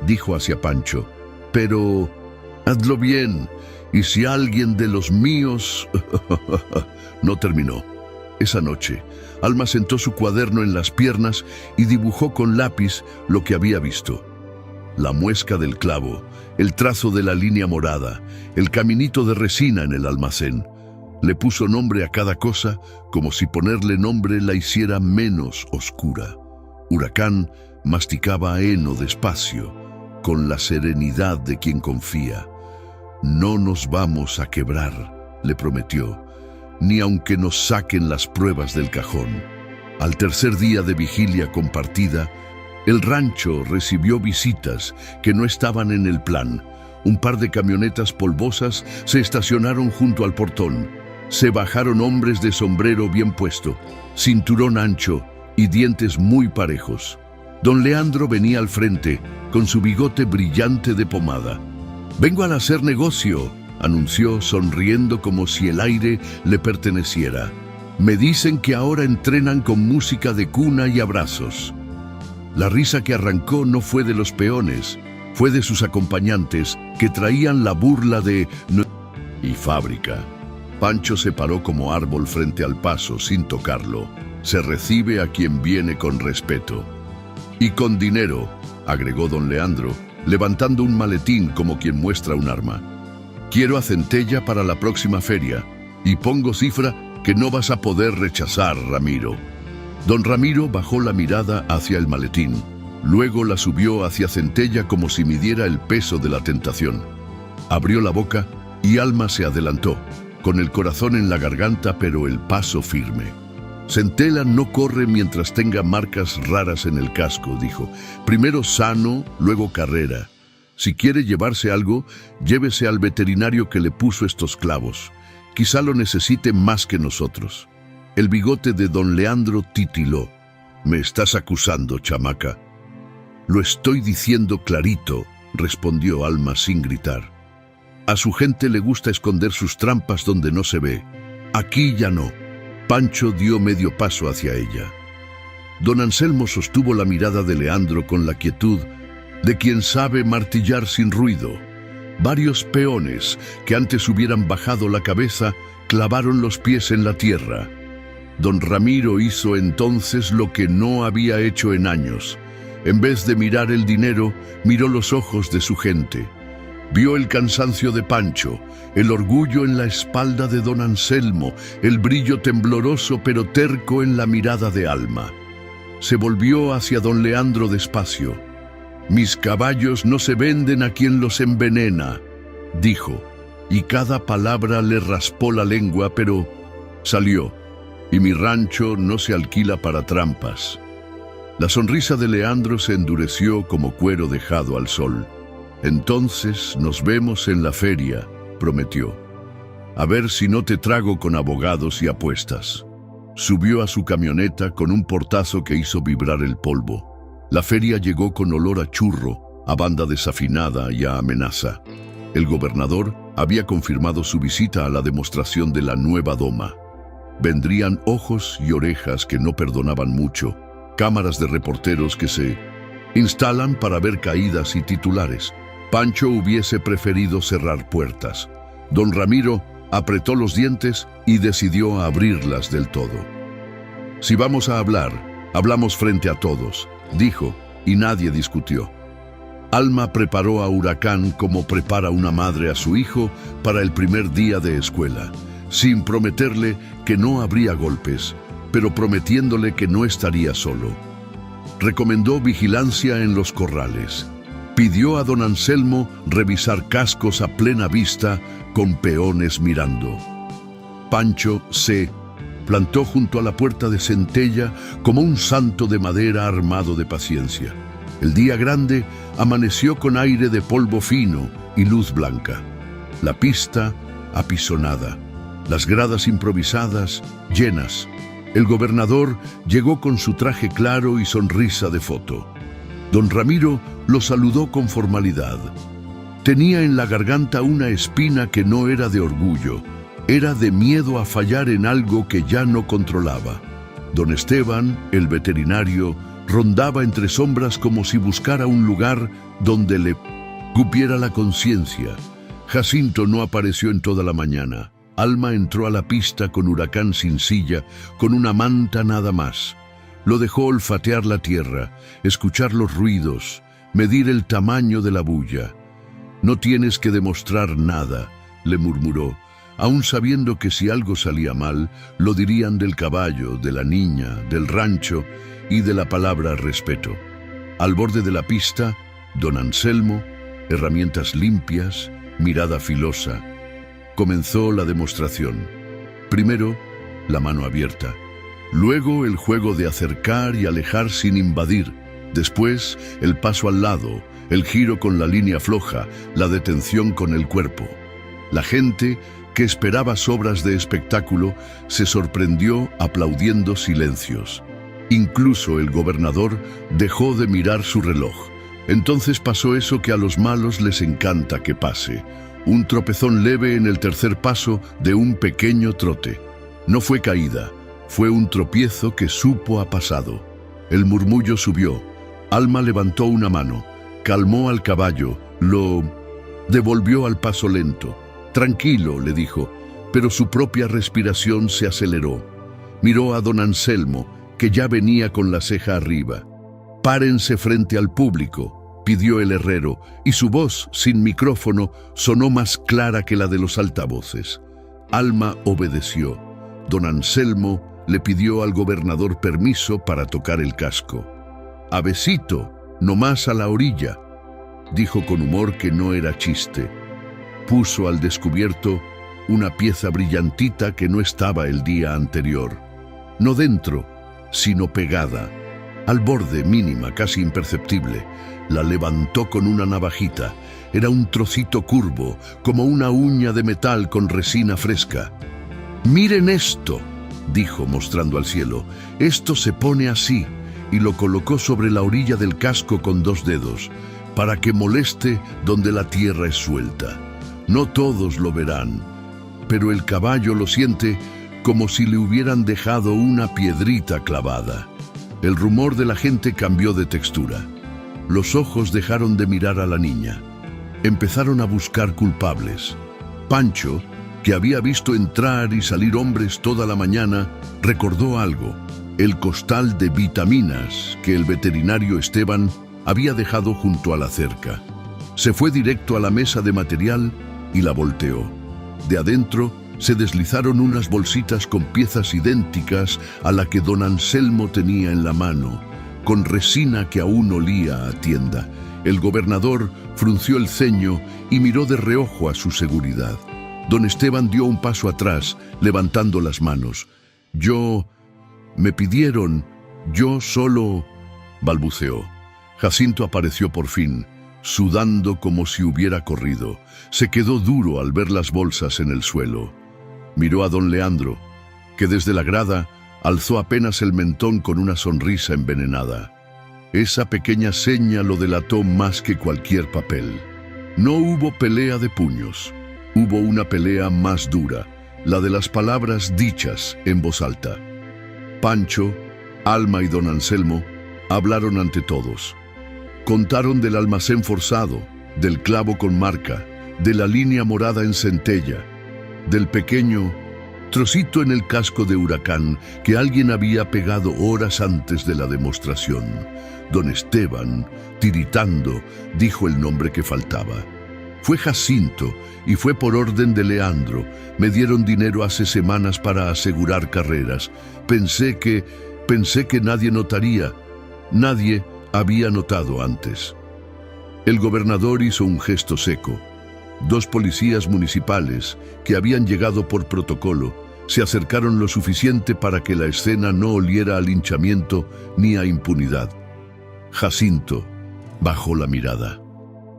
dijo hacia Pancho, «pero hazlo bien, y si alguien de los míos...» No terminó. Esa noche, Alma sentó su cuaderno en las piernas y dibujó con lápiz lo que había visto. La muesca del clavo, el trazo de la línea morada, el caminito de resina en el almacén. Le puso nombre a cada cosa, como si ponerle nombre la hiciera menos oscura. Huracán masticaba heno despacio, con la serenidad de quien confía. «No nos vamos a quebrar», le prometió, «ni aunque nos saquen las pruebas del cajón». Al tercer día de vigilia compartida, el rancho recibió visitas que no estaban en el plan. Un par de camionetas polvosas se estacionaron junto al portón. Se bajaron hombres de sombrero bien puesto, cinturón ancho y dientes muy parejos. Don Leandro venía al frente, con su bigote brillante de pomada. «Vengo a hacer negocio», anunció sonriendo como si el aire le perteneciera. «Me dicen que ahora entrenan con música de cuna y abrazos». La risa que arrancó no fue de los peones, fue de sus acompañantes, que traían la burla de y fábrica. Pancho se paró como árbol frente al paso sin tocarlo. Se recibe a quien viene con respeto. «Y con dinero», agregó don Leandro, levantando un maletín como quien muestra un arma. «Quiero a Centella para la próxima feria, y pongo cifra que no vas a poder rechazar, Ramiro». Don Ramiro bajó la mirada hacia el maletín, luego la subió hacia Centella como si midiera el peso de la tentación. Abrió la boca y Alma se adelantó, con el corazón en la garganta pero el paso firme. «Centella no corre mientras tenga marcas raras en el casco», dijo. «Primero sano, luego carrera. Si quiere llevarse algo, llévese al veterinario que le puso estos clavos. Quizá lo necesite más que nosotros». El bigote de don Leandro titiló. «¿Me estás acusando, chamaca?» «Lo estoy diciendo clarito», respondió Alma sin gritar. «A su gente le gusta esconder sus trampas donde no se ve. Aquí ya no». Pancho dio medio paso hacia ella. Don Anselmo sostuvo la mirada de Leandro con la quietud de quien sabe martillar sin ruido. Varios peones, que antes hubieran bajado la cabeza, clavaron los pies en la tierra. Don Ramiro hizo entonces lo que no había hecho en años. En vez de mirar el dinero, miró los ojos de su gente. Vio el cansancio de Pancho, el orgullo en la espalda de don Anselmo, el brillo tembloroso pero terco en la mirada de Alma. Se volvió hacia don Leandro despacio. «Mis caballos no se venden a quien los envenena», dijo, y cada palabra le raspó la lengua, pero salió. «Y mi rancho no se alquila para trampas». La sonrisa de Leandro se endureció como cuero dejado al sol. «Entonces nos vemos en la feria», prometió. «A ver si no te trago con abogados y apuestas». Subió a su camioneta con un portazo que hizo vibrar el polvo. La feria llegó con olor a churro, a banda desafinada y a amenaza. El gobernador había confirmado su visita a la demostración de la nueva doma. Vendrían ojos y orejas que no perdonaban mucho, cámaras de reporteros que se instalan para ver caídas y titulares. Pancho hubiese preferido cerrar puertas. Don Ramiro apretó los dientes y decidió abrirlas del todo. «Si vamos a hablar, hablamos frente a todos», dijo, y nadie discutió. Alma preparó a Huracán como prepara una madre a su hijo para el primer día de escuela, sin prometerle que no habría golpes, pero prometiéndole que no estaría solo. Recomendó vigilancia en los corrales. Pidió a don Anselmo revisar cascos a plena vista con peones mirando. Pancho se plantó junto a la puerta de Centella como un santo de madera armado de paciencia. El día grande amaneció con aire de polvo fino y luz blanca. La pista apisonada, las gradas improvisadas llenas. El gobernador llegó con su traje claro y sonrisa de foto. Don Ramiro lo saludó con formalidad. Tenía en la garganta una espina que no era de orgullo, era de miedo a fallar en algo que ya no controlaba. Don Esteban, el veterinario, rondaba entre sombras como si buscara un lugar donde le cupiera la conciencia. Jacinto no apareció en toda la mañana. Alma entró a la pista con Huracán sin silla, con una manta nada más. Lo dejó olfatear la tierra, escuchar los ruidos, medir el tamaño de la bulla. «No tienes que demostrar nada», le murmuró, aún sabiendo que si algo salía mal, lo dirían del caballo, de la niña, del rancho y de la palabra respeto. Al borde de la pista, don Anselmo, herramientas limpias, mirada filosa. Comenzó la demostración. Primero, la mano abierta. Luego, el juego de acercar y alejar sin invadir. Después, el paso al lado, el giro con la línea floja, la detención con el cuerpo. La gente, que esperaba sobras de espectáculo, se sorprendió aplaudiendo silencios. Incluso el gobernador dejó de mirar su reloj. Entonces pasó eso que a los malos les encanta que pase. Un tropezón leve en el tercer paso de un pequeño trote. No fue caída, fue un tropiezo que supo a pasado. El murmullo subió. Alma levantó una mano, calmó al caballo, lo devolvió al paso lento. «Tranquilo», le dijo, pero su propia respiración se aceleró. Miró a don Anselmo, que ya venía con la ceja arriba. «Párense frente al público», pidió el herrero, y su voz, sin micrófono, sonó más clara que la de los altavoces. Alma obedeció. Don Anselmo le pidió al gobernador permiso para tocar el casco. «Avesito, nomás a la orilla», dijo con humor que no era chiste. Puso al descubierto una pieza brillantita que no estaba el día anterior. No dentro, sino pegada, al borde, mínima, casi imperceptible. La levantó con una navajita. Era un trocito curvo, como una uña de metal con resina fresca. «Miren esto», dijo mostrando al cielo. «Esto se pone así», y lo colocó sobre la orilla del casco con dos dedos, para que moleste donde la tierra es suelta. No todos lo verán, pero el caballo lo siente como si le hubieran dejado una piedrita clavada. El rumor de la gente cambió de textura. Los ojos dejaron de mirar a la niña. Empezaron a buscar culpables. Pancho, que había visto entrar y salir hombres toda la mañana, recordó algo: el costal de vitaminas que el veterinario Esteban había dejado junto a la cerca. Se fue directo a la mesa de material y la volteó. De adentro se deslizaron unas bolsitas con piezas idénticas a la que don Anselmo tenía en la mano, con resina que aún olía a tienda. El gobernador frunció el ceño y miró de reojo a su seguridad. Don Esteban dio un paso atrás, levantando las manos. Me pidieron, yo solo», balbuceó. Jacinto apareció por fin, sudando como si hubiera corrido. Se quedó duro al ver las bolsas en el suelo. Miró a don Leandro, que desde la grada alzó apenas el mentón con una sonrisa envenenada. Esa pequeña seña lo delató más que cualquier papel. No hubo pelea de puños. Hubo una pelea más dura, la de las palabras dichas en voz alta. Pancho, Alma y don Anselmo hablaron ante todos. Contaron del almacén forzado, del clavo con marca, de la línea morada en Centella, del pequeño trocito en el casco de Huracán que alguien había pegado horas antes de la demostración. Don Esteban, tiritando, dijo el nombre que faltaba. Fue Jacinto y fue por orden de Leandro. Me dieron dinero hace semanas para asegurar carreras. Pensé que nadie notaría. Nadie había notado antes. El gobernador hizo un gesto seco. 2 policías municipales, que habían llegado por protocolo, se acercaron lo suficiente para que la escena no oliera a linchamiento ni a impunidad. Jacinto bajó la mirada.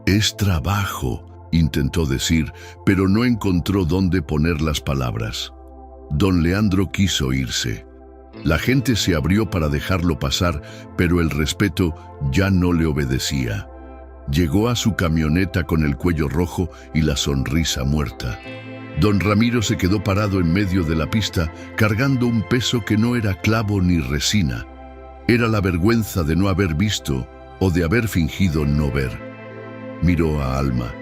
«Es trabajo», intentó decir, pero no encontró dónde poner las palabras. Don Leandro quiso irse. La gente se abrió para dejarlo pasar, pero el respeto ya no le obedecía. Llegó a su camioneta con el cuello rojo y la sonrisa muerta. Don Ramiro se quedó parado en medio de la pista, cargando un peso que no era clavo ni resina. Era la vergüenza de no haber visto o de haber fingido no ver. Miró a Alma.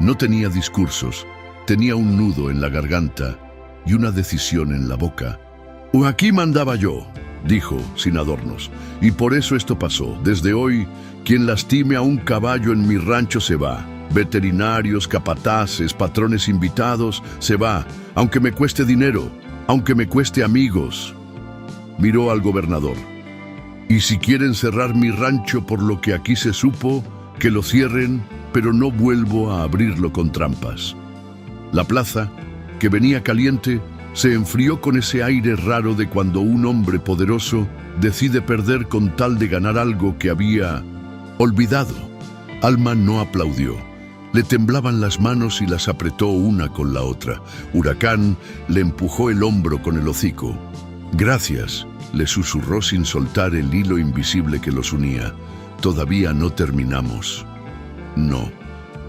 No tenía discursos, tenía un nudo en la garganta y una decisión en la boca. «Aquí mandaba yo», dijo, sin adornos, «y por eso esto pasó. Desde hoy, quien lastime a un caballo en mi rancho se va. Veterinarios, capataces, patrones invitados, se va, aunque me cueste dinero, aunque me cueste amigos». Miró al gobernador. «Y si quieren cerrar mi rancho por lo que aquí se supo, que lo cierren, pero no vuelvo a abrirlo con trampas». La plaza, que venía caliente, se enfrió con ese aire raro de cuando un hombre poderoso decide perder con tal de ganar algo que había olvidado. Alma no aplaudió. Le temblaban las manos y las apretó una con la otra. Huracán le empujó el hombro con el hocico. «Gracias», le susurró sin soltar el hilo invisible que los unía. «Todavía no terminamos».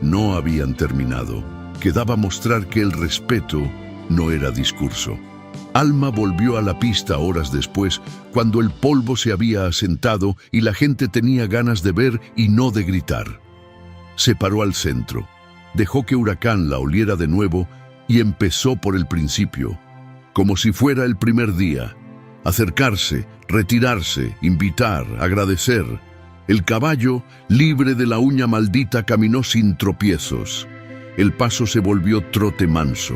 No habían terminado. Quedaba mostrar que el respeto no era discurso. Alma volvió a la pista horas después, cuando el polvo se había asentado y la gente tenía ganas de ver y no de gritar. Se paró al centro, dejó que Huracán la oliera de nuevo y empezó por el principio, como si fuera el primer día. Acercarse, retirarse, invitar, agradecer. El caballo, libre de la uña maldita, caminó sin tropiezos. El paso se volvió trote manso.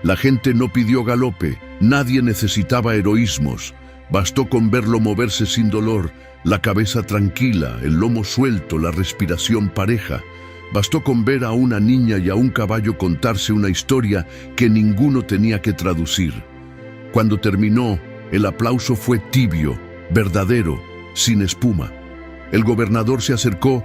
La gente no pidió galope, nadie necesitaba heroísmos. Bastó con verlo moverse sin dolor, la cabeza tranquila, el lomo suelto, la respiración pareja. Bastó con ver a una niña y a un caballo contarse una historia que ninguno tenía que traducir. Cuando terminó, el aplauso fue tibio, verdadero, sin espuma. El gobernador se acercó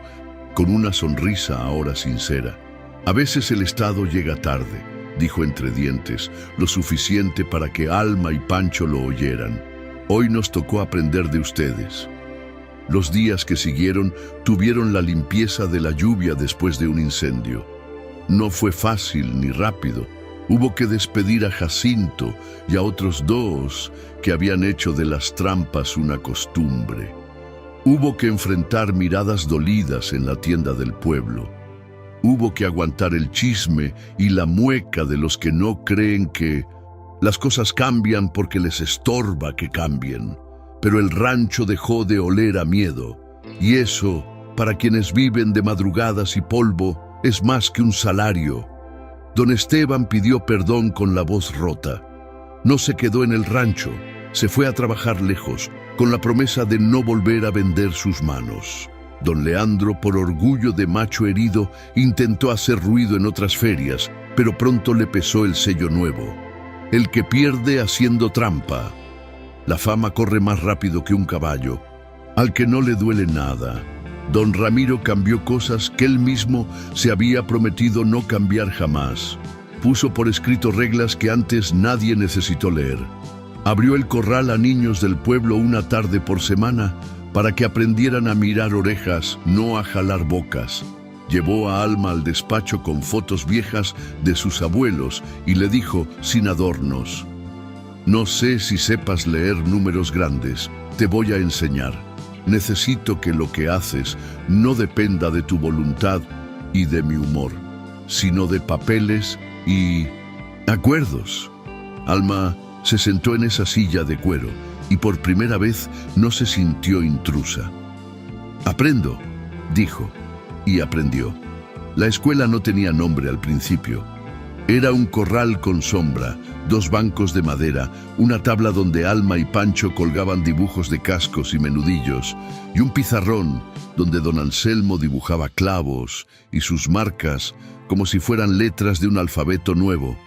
con una sonrisa ahora sincera. «A veces el Estado llega tarde», dijo entre dientes, lo suficiente para que Alma y Pancho lo oyeran. «Hoy nos tocó aprender de ustedes». Los días que siguieron tuvieron la limpieza de la lluvia después de un incendio. No fue fácil ni rápido. Hubo que despedir a Jacinto y a otros 2 que habían hecho de las trampas una costumbre. Hubo que enfrentar miradas dolidas en la tienda del pueblo. Hubo que aguantar el chisme y la mueca de los que no creen que las cosas cambian porque les estorba que cambien. Pero el rancho dejó de oler a miedo, y eso, para quienes viven de madrugadas y polvo, es más que un salario. Don Esteban pidió perdón con la voz rota. No se quedó en el rancho, se fue a trabajar lejos, con la promesa de no volver a vender sus manos. Don Leandro, por orgullo de macho herido, intentó hacer ruido en otras ferias, pero pronto le pesó el sello nuevo: el que pierde haciendo trampa. La fama corre más rápido que un caballo, al que no le duele nada. Don Ramiro cambió cosas que él mismo se había prometido no cambiar jamás. Puso por escrito reglas que antes nadie necesitó leer. Abrió el corral a niños del pueblo una tarde por semana para que aprendieran a mirar orejas, no a jalar bocas. Llevó a Alma al despacho con fotos viejas de sus abuelos y le dijo, sin adornos: «No sé si sepas leer números grandes, te voy a enseñar. Necesito que lo que haces no dependa de tu voluntad y de mi humor, sino de papeles y acuerdos». Alma Se sentó en esa silla de cuero y por primera vez no se sintió intrusa. «Aprendo», dijo, y aprendió. La escuela no tenía nombre al principio. Era un corral con sombra, 2 bancos de madera, una tabla donde Alma y Pancho colgaban dibujos de cascos y menudillos, y un pizarrón donde don Anselmo dibujaba clavos y sus marcas como si fueran letras de un alfabeto nuevo.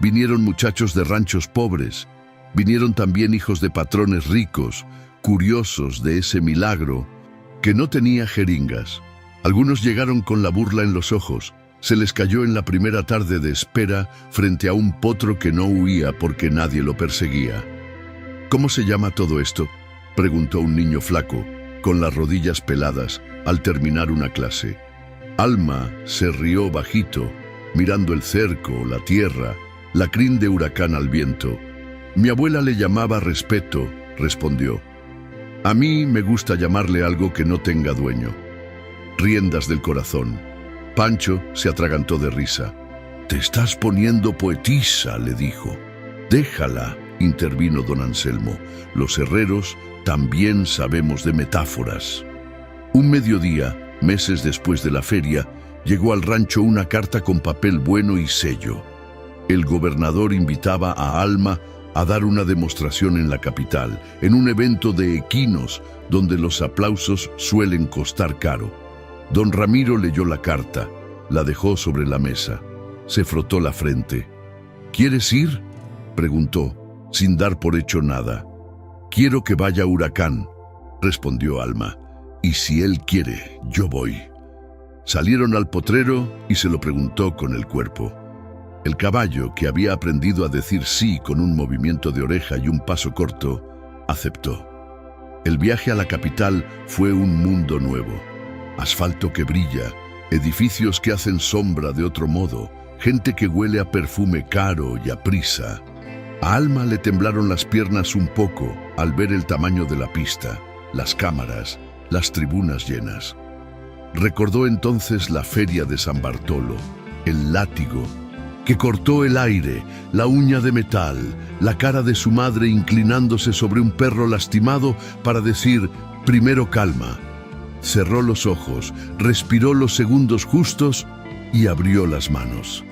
Vinieron muchachos de ranchos pobres, vinieron también hijos de patrones ricos, curiosos de ese milagro que no tenía jeringas. Algunos llegaron con la burla en los ojos. Se les cayó en la primera tarde de espera frente a un potro que no huía porque nadie lo perseguía. «¿Cómo se llama todo esto?», preguntó un niño flaco, con las rodillas peladas, al terminar una clase. Alma se rió bajito, mirando el cerco, la tierra, la crin de huracán al viento. «Mi abuela le llamaba respeto», respondió. «A mí me gusta llamarle algo que no tenga dueño. Riendas del corazón». Pancho se atragantó de risa. «Te estás poniendo poetisa», le dijo. «Déjala», intervino don Anselmo. «Los herreros también sabemos de metáforas». Un mediodía, meses después de la feria, llegó al rancho una carta con papel bueno y sello. El gobernador invitaba a Alma a dar una demostración en la capital, en un evento de equinos donde los aplausos suelen costar caro. Don Ramiro leyó la carta, la dejó sobre la mesa. Se frotó la frente. «¿Quieres ir?», preguntó, sin dar por hecho nada. «Quiero que vaya Huracán», respondió Alma. «Y si él quiere, yo voy». Salieron al potrero y se lo preguntó con el cuerpo. El caballo, que había aprendido a decir sí con un movimiento de oreja y un paso corto, aceptó. El viaje a la capital fue un mundo nuevo. Asfalto que brilla, edificios que hacen sombra de otro modo, gente que huele a perfume caro y a prisa. A Alma le temblaron las piernas un poco al ver el tamaño de la pista, las cámaras, las tribunas llenas. Recordó entonces la feria de San Bartolo, el látigo que cortó el aire, la uña de metal, la cara de su madre inclinándose sobre un perro lastimado para decir «primero calma». Cerró los ojos, respiró los segundos justos y abrió las manos.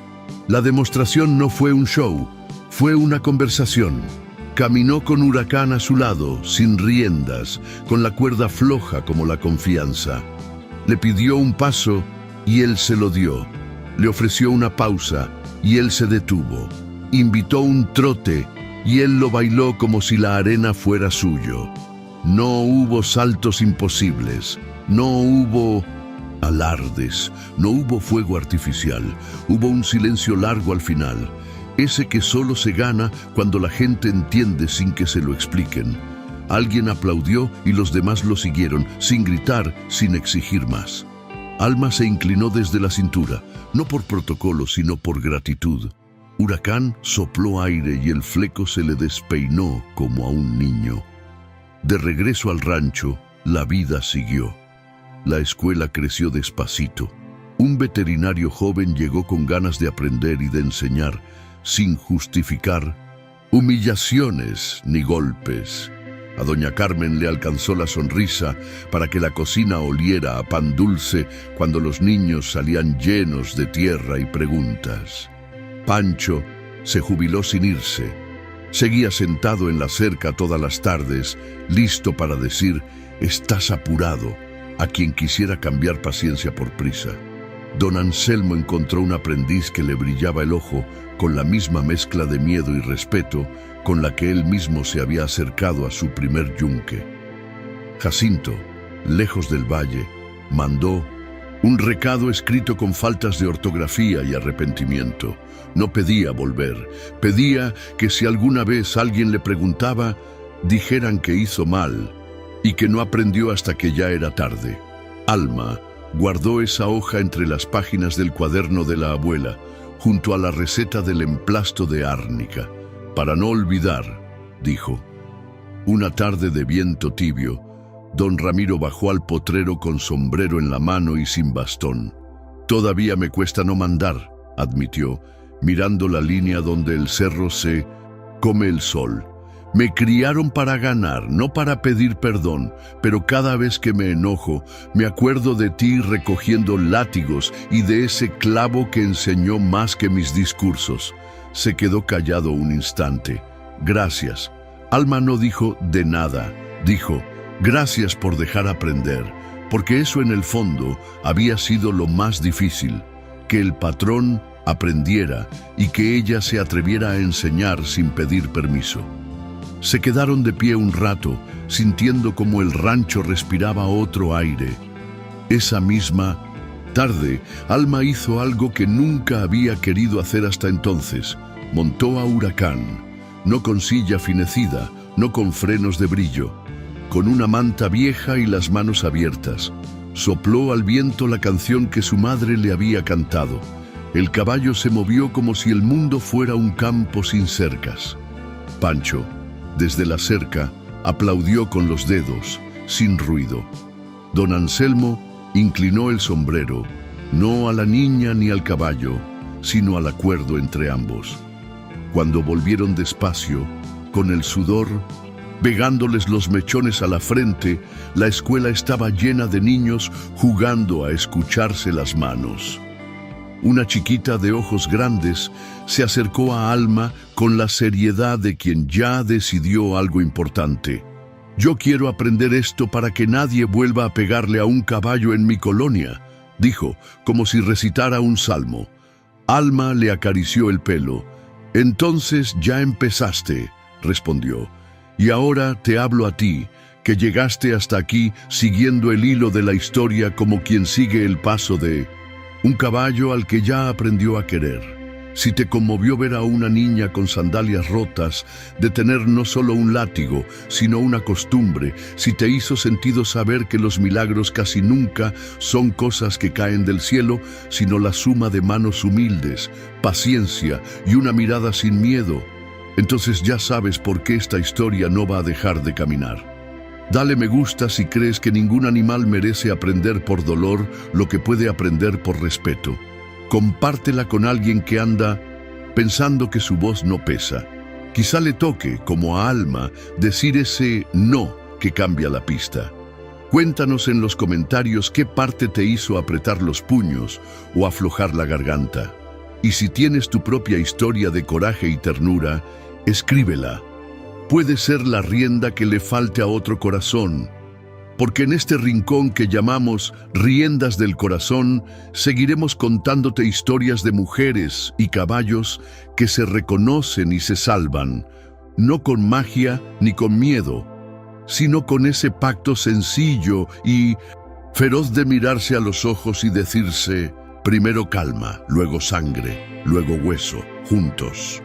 La demostración no fue un show, fue una conversación. Caminó con Huracán a su lado, sin riendas, con la cuerda floja como la confianza. Le pidió un paso y él se lo dio. Le ofreció una pausa y él se detuvo. Invitó un trote y él lo bailó como si la arena fuera suyo. No hubo saltos imposibles. No hubo alardes, no hubo fuego artificial, hubo un silencio largo al final, ese que solo se gana cuando la gente entiende sin que se lo expliquen. Alguien aplaudió y los demás lo siguieron, sin gritar, sin exigir más. Alma se inclinó desde la cintura, no por protocolo, sino por gratitud. Huracán sopló aire y el fleco se le despeinó como a un niño. De regreso al rancho, la vida siguió. La escuela creció despacito. Un veterinario joven llegó con ganas de aprender y de enseñar, sin justificar humillaciones ni golpes. A doña Carmen le alcanzó la sonrisa para que la cocina oliera a pan dulce cuando los niños salían llenos de tierra y preguntas. Pancho se jubiló sin irse. Seguía sentado en la cerca todas las tardes, listo para decir «estás apurado» a quien quisiera cambiar paciencia por prisa. Don Anselmo encontró un aprendiz que le brillaba el ojo con la misma mezcla de miedo y respeto con la que él mismo se había acercado a su primer yunque. Jacinto, lejos del valle, mandó un recado escrito con faltas de ortografía y arrepentimiento. No pedía volver, pedía que si alguna vez alguien le preguntaba, dijeran que hizo mal y que no aprendió hasta que ya era tarde. Alma guardó esa hoja entre las páginas del cuaderno de la abuela, junto a la receta del emplasto de árnica. Para no olvidar, dijo. Una tarde de viento tibio, don Ramiro bajó al potrero con sombrero en la mano y sin bastón. «Todavía me cuesta no mandar», admitió, mirando la línea donde el cerro se come el sol. Me criaron para ganar, no para pedir perdón, pero cada vez que me enojo, me acuerdo de ti recogiendo látigos y de ese clavo que enseñó más que mis discursos. Se quedó callado un instante. Gracias. Alma no dijo de nada, dijo, gracias por dejar aprender, porque eso en el fondo había sido lo más difícil, que el patrón aprendiera y que ella se atreviera a enseñar sin pedir permiso. Se quedaron de pie un rato, sintiendo como el rancho respiraba otro aire. Esa misma tarde, Alma hizo algo que nunca había querido hacer hasta entonces. Montó a Huracán, no con silla finecida, no con frenos de brillo, con una manta vieja y las manos abiertas. Sopló al viento la canción que su madre le había cantado. El caballo se movió como si el mundo fuera un campo sin cercas. Pancho, desde la cerca, aplaudió con los dedos, sin ruido. Don Anselmo inclinó el sombrero, no a la niña ni al caballo, sino al acuerdo entre ambos. Cuando volvieron despacio, con el sudor pegándoles los mechones a la frente, la escuela estaba llena de niños jugando a escucharse las manos. Una chiquita de ojos grandes se acercó a Alma con la seriedad de quien ya decidió algo importante. «Yo quiero aprender esto para que nadie vuelva a pegarle a un caballo en mi colonia», dijo, como si recitara un salmo. Alma le acarició el pelo. «Entonces ya empezaste», respondió. «Y ahora te hablo a ti, que llegaste hasta aquí siguiendo el hilo de la historia como quien sigue el paso de un caballo al que ya aprendió a querer. Si te conmovió ver a una niña con sandalias rotas, de tener no solo un látigo, sino una costumbre, si te hizo sentido saber que los milagros casi nunca son cosas que caen del cielo, sino la suma de manos humildes, paciencia y una mirada sin miedo, entonces ya sabes por qué esta historia no va a dejar de caminar. Dale me gusta si crees que ningún animal merece aprender por dolor lo que puede aprender por respeto. Compártela con alguien que anda pensando que su voz no pesa. Quizá le toque, como a Alma, decir ese no que cambia la pista. Cuéntanos en los comentarios qué parte te hizo apretar los puños o aflojar la garganta. Y si tienes tu propia historia de coraje y ternura, escríbela. Puede ser la rienda que le falte a otro corazón, porque en este rincón que llamamos Riendas del Corazón, seguiremos contándote historias de mujeres y caballos que se reconocen y se salvan, no con magia ni con miedo, sino con ese pacto sencillo y feroz de mirarse a los ojos y decirse, primero calma, luego sangre, luego hueso, juntos.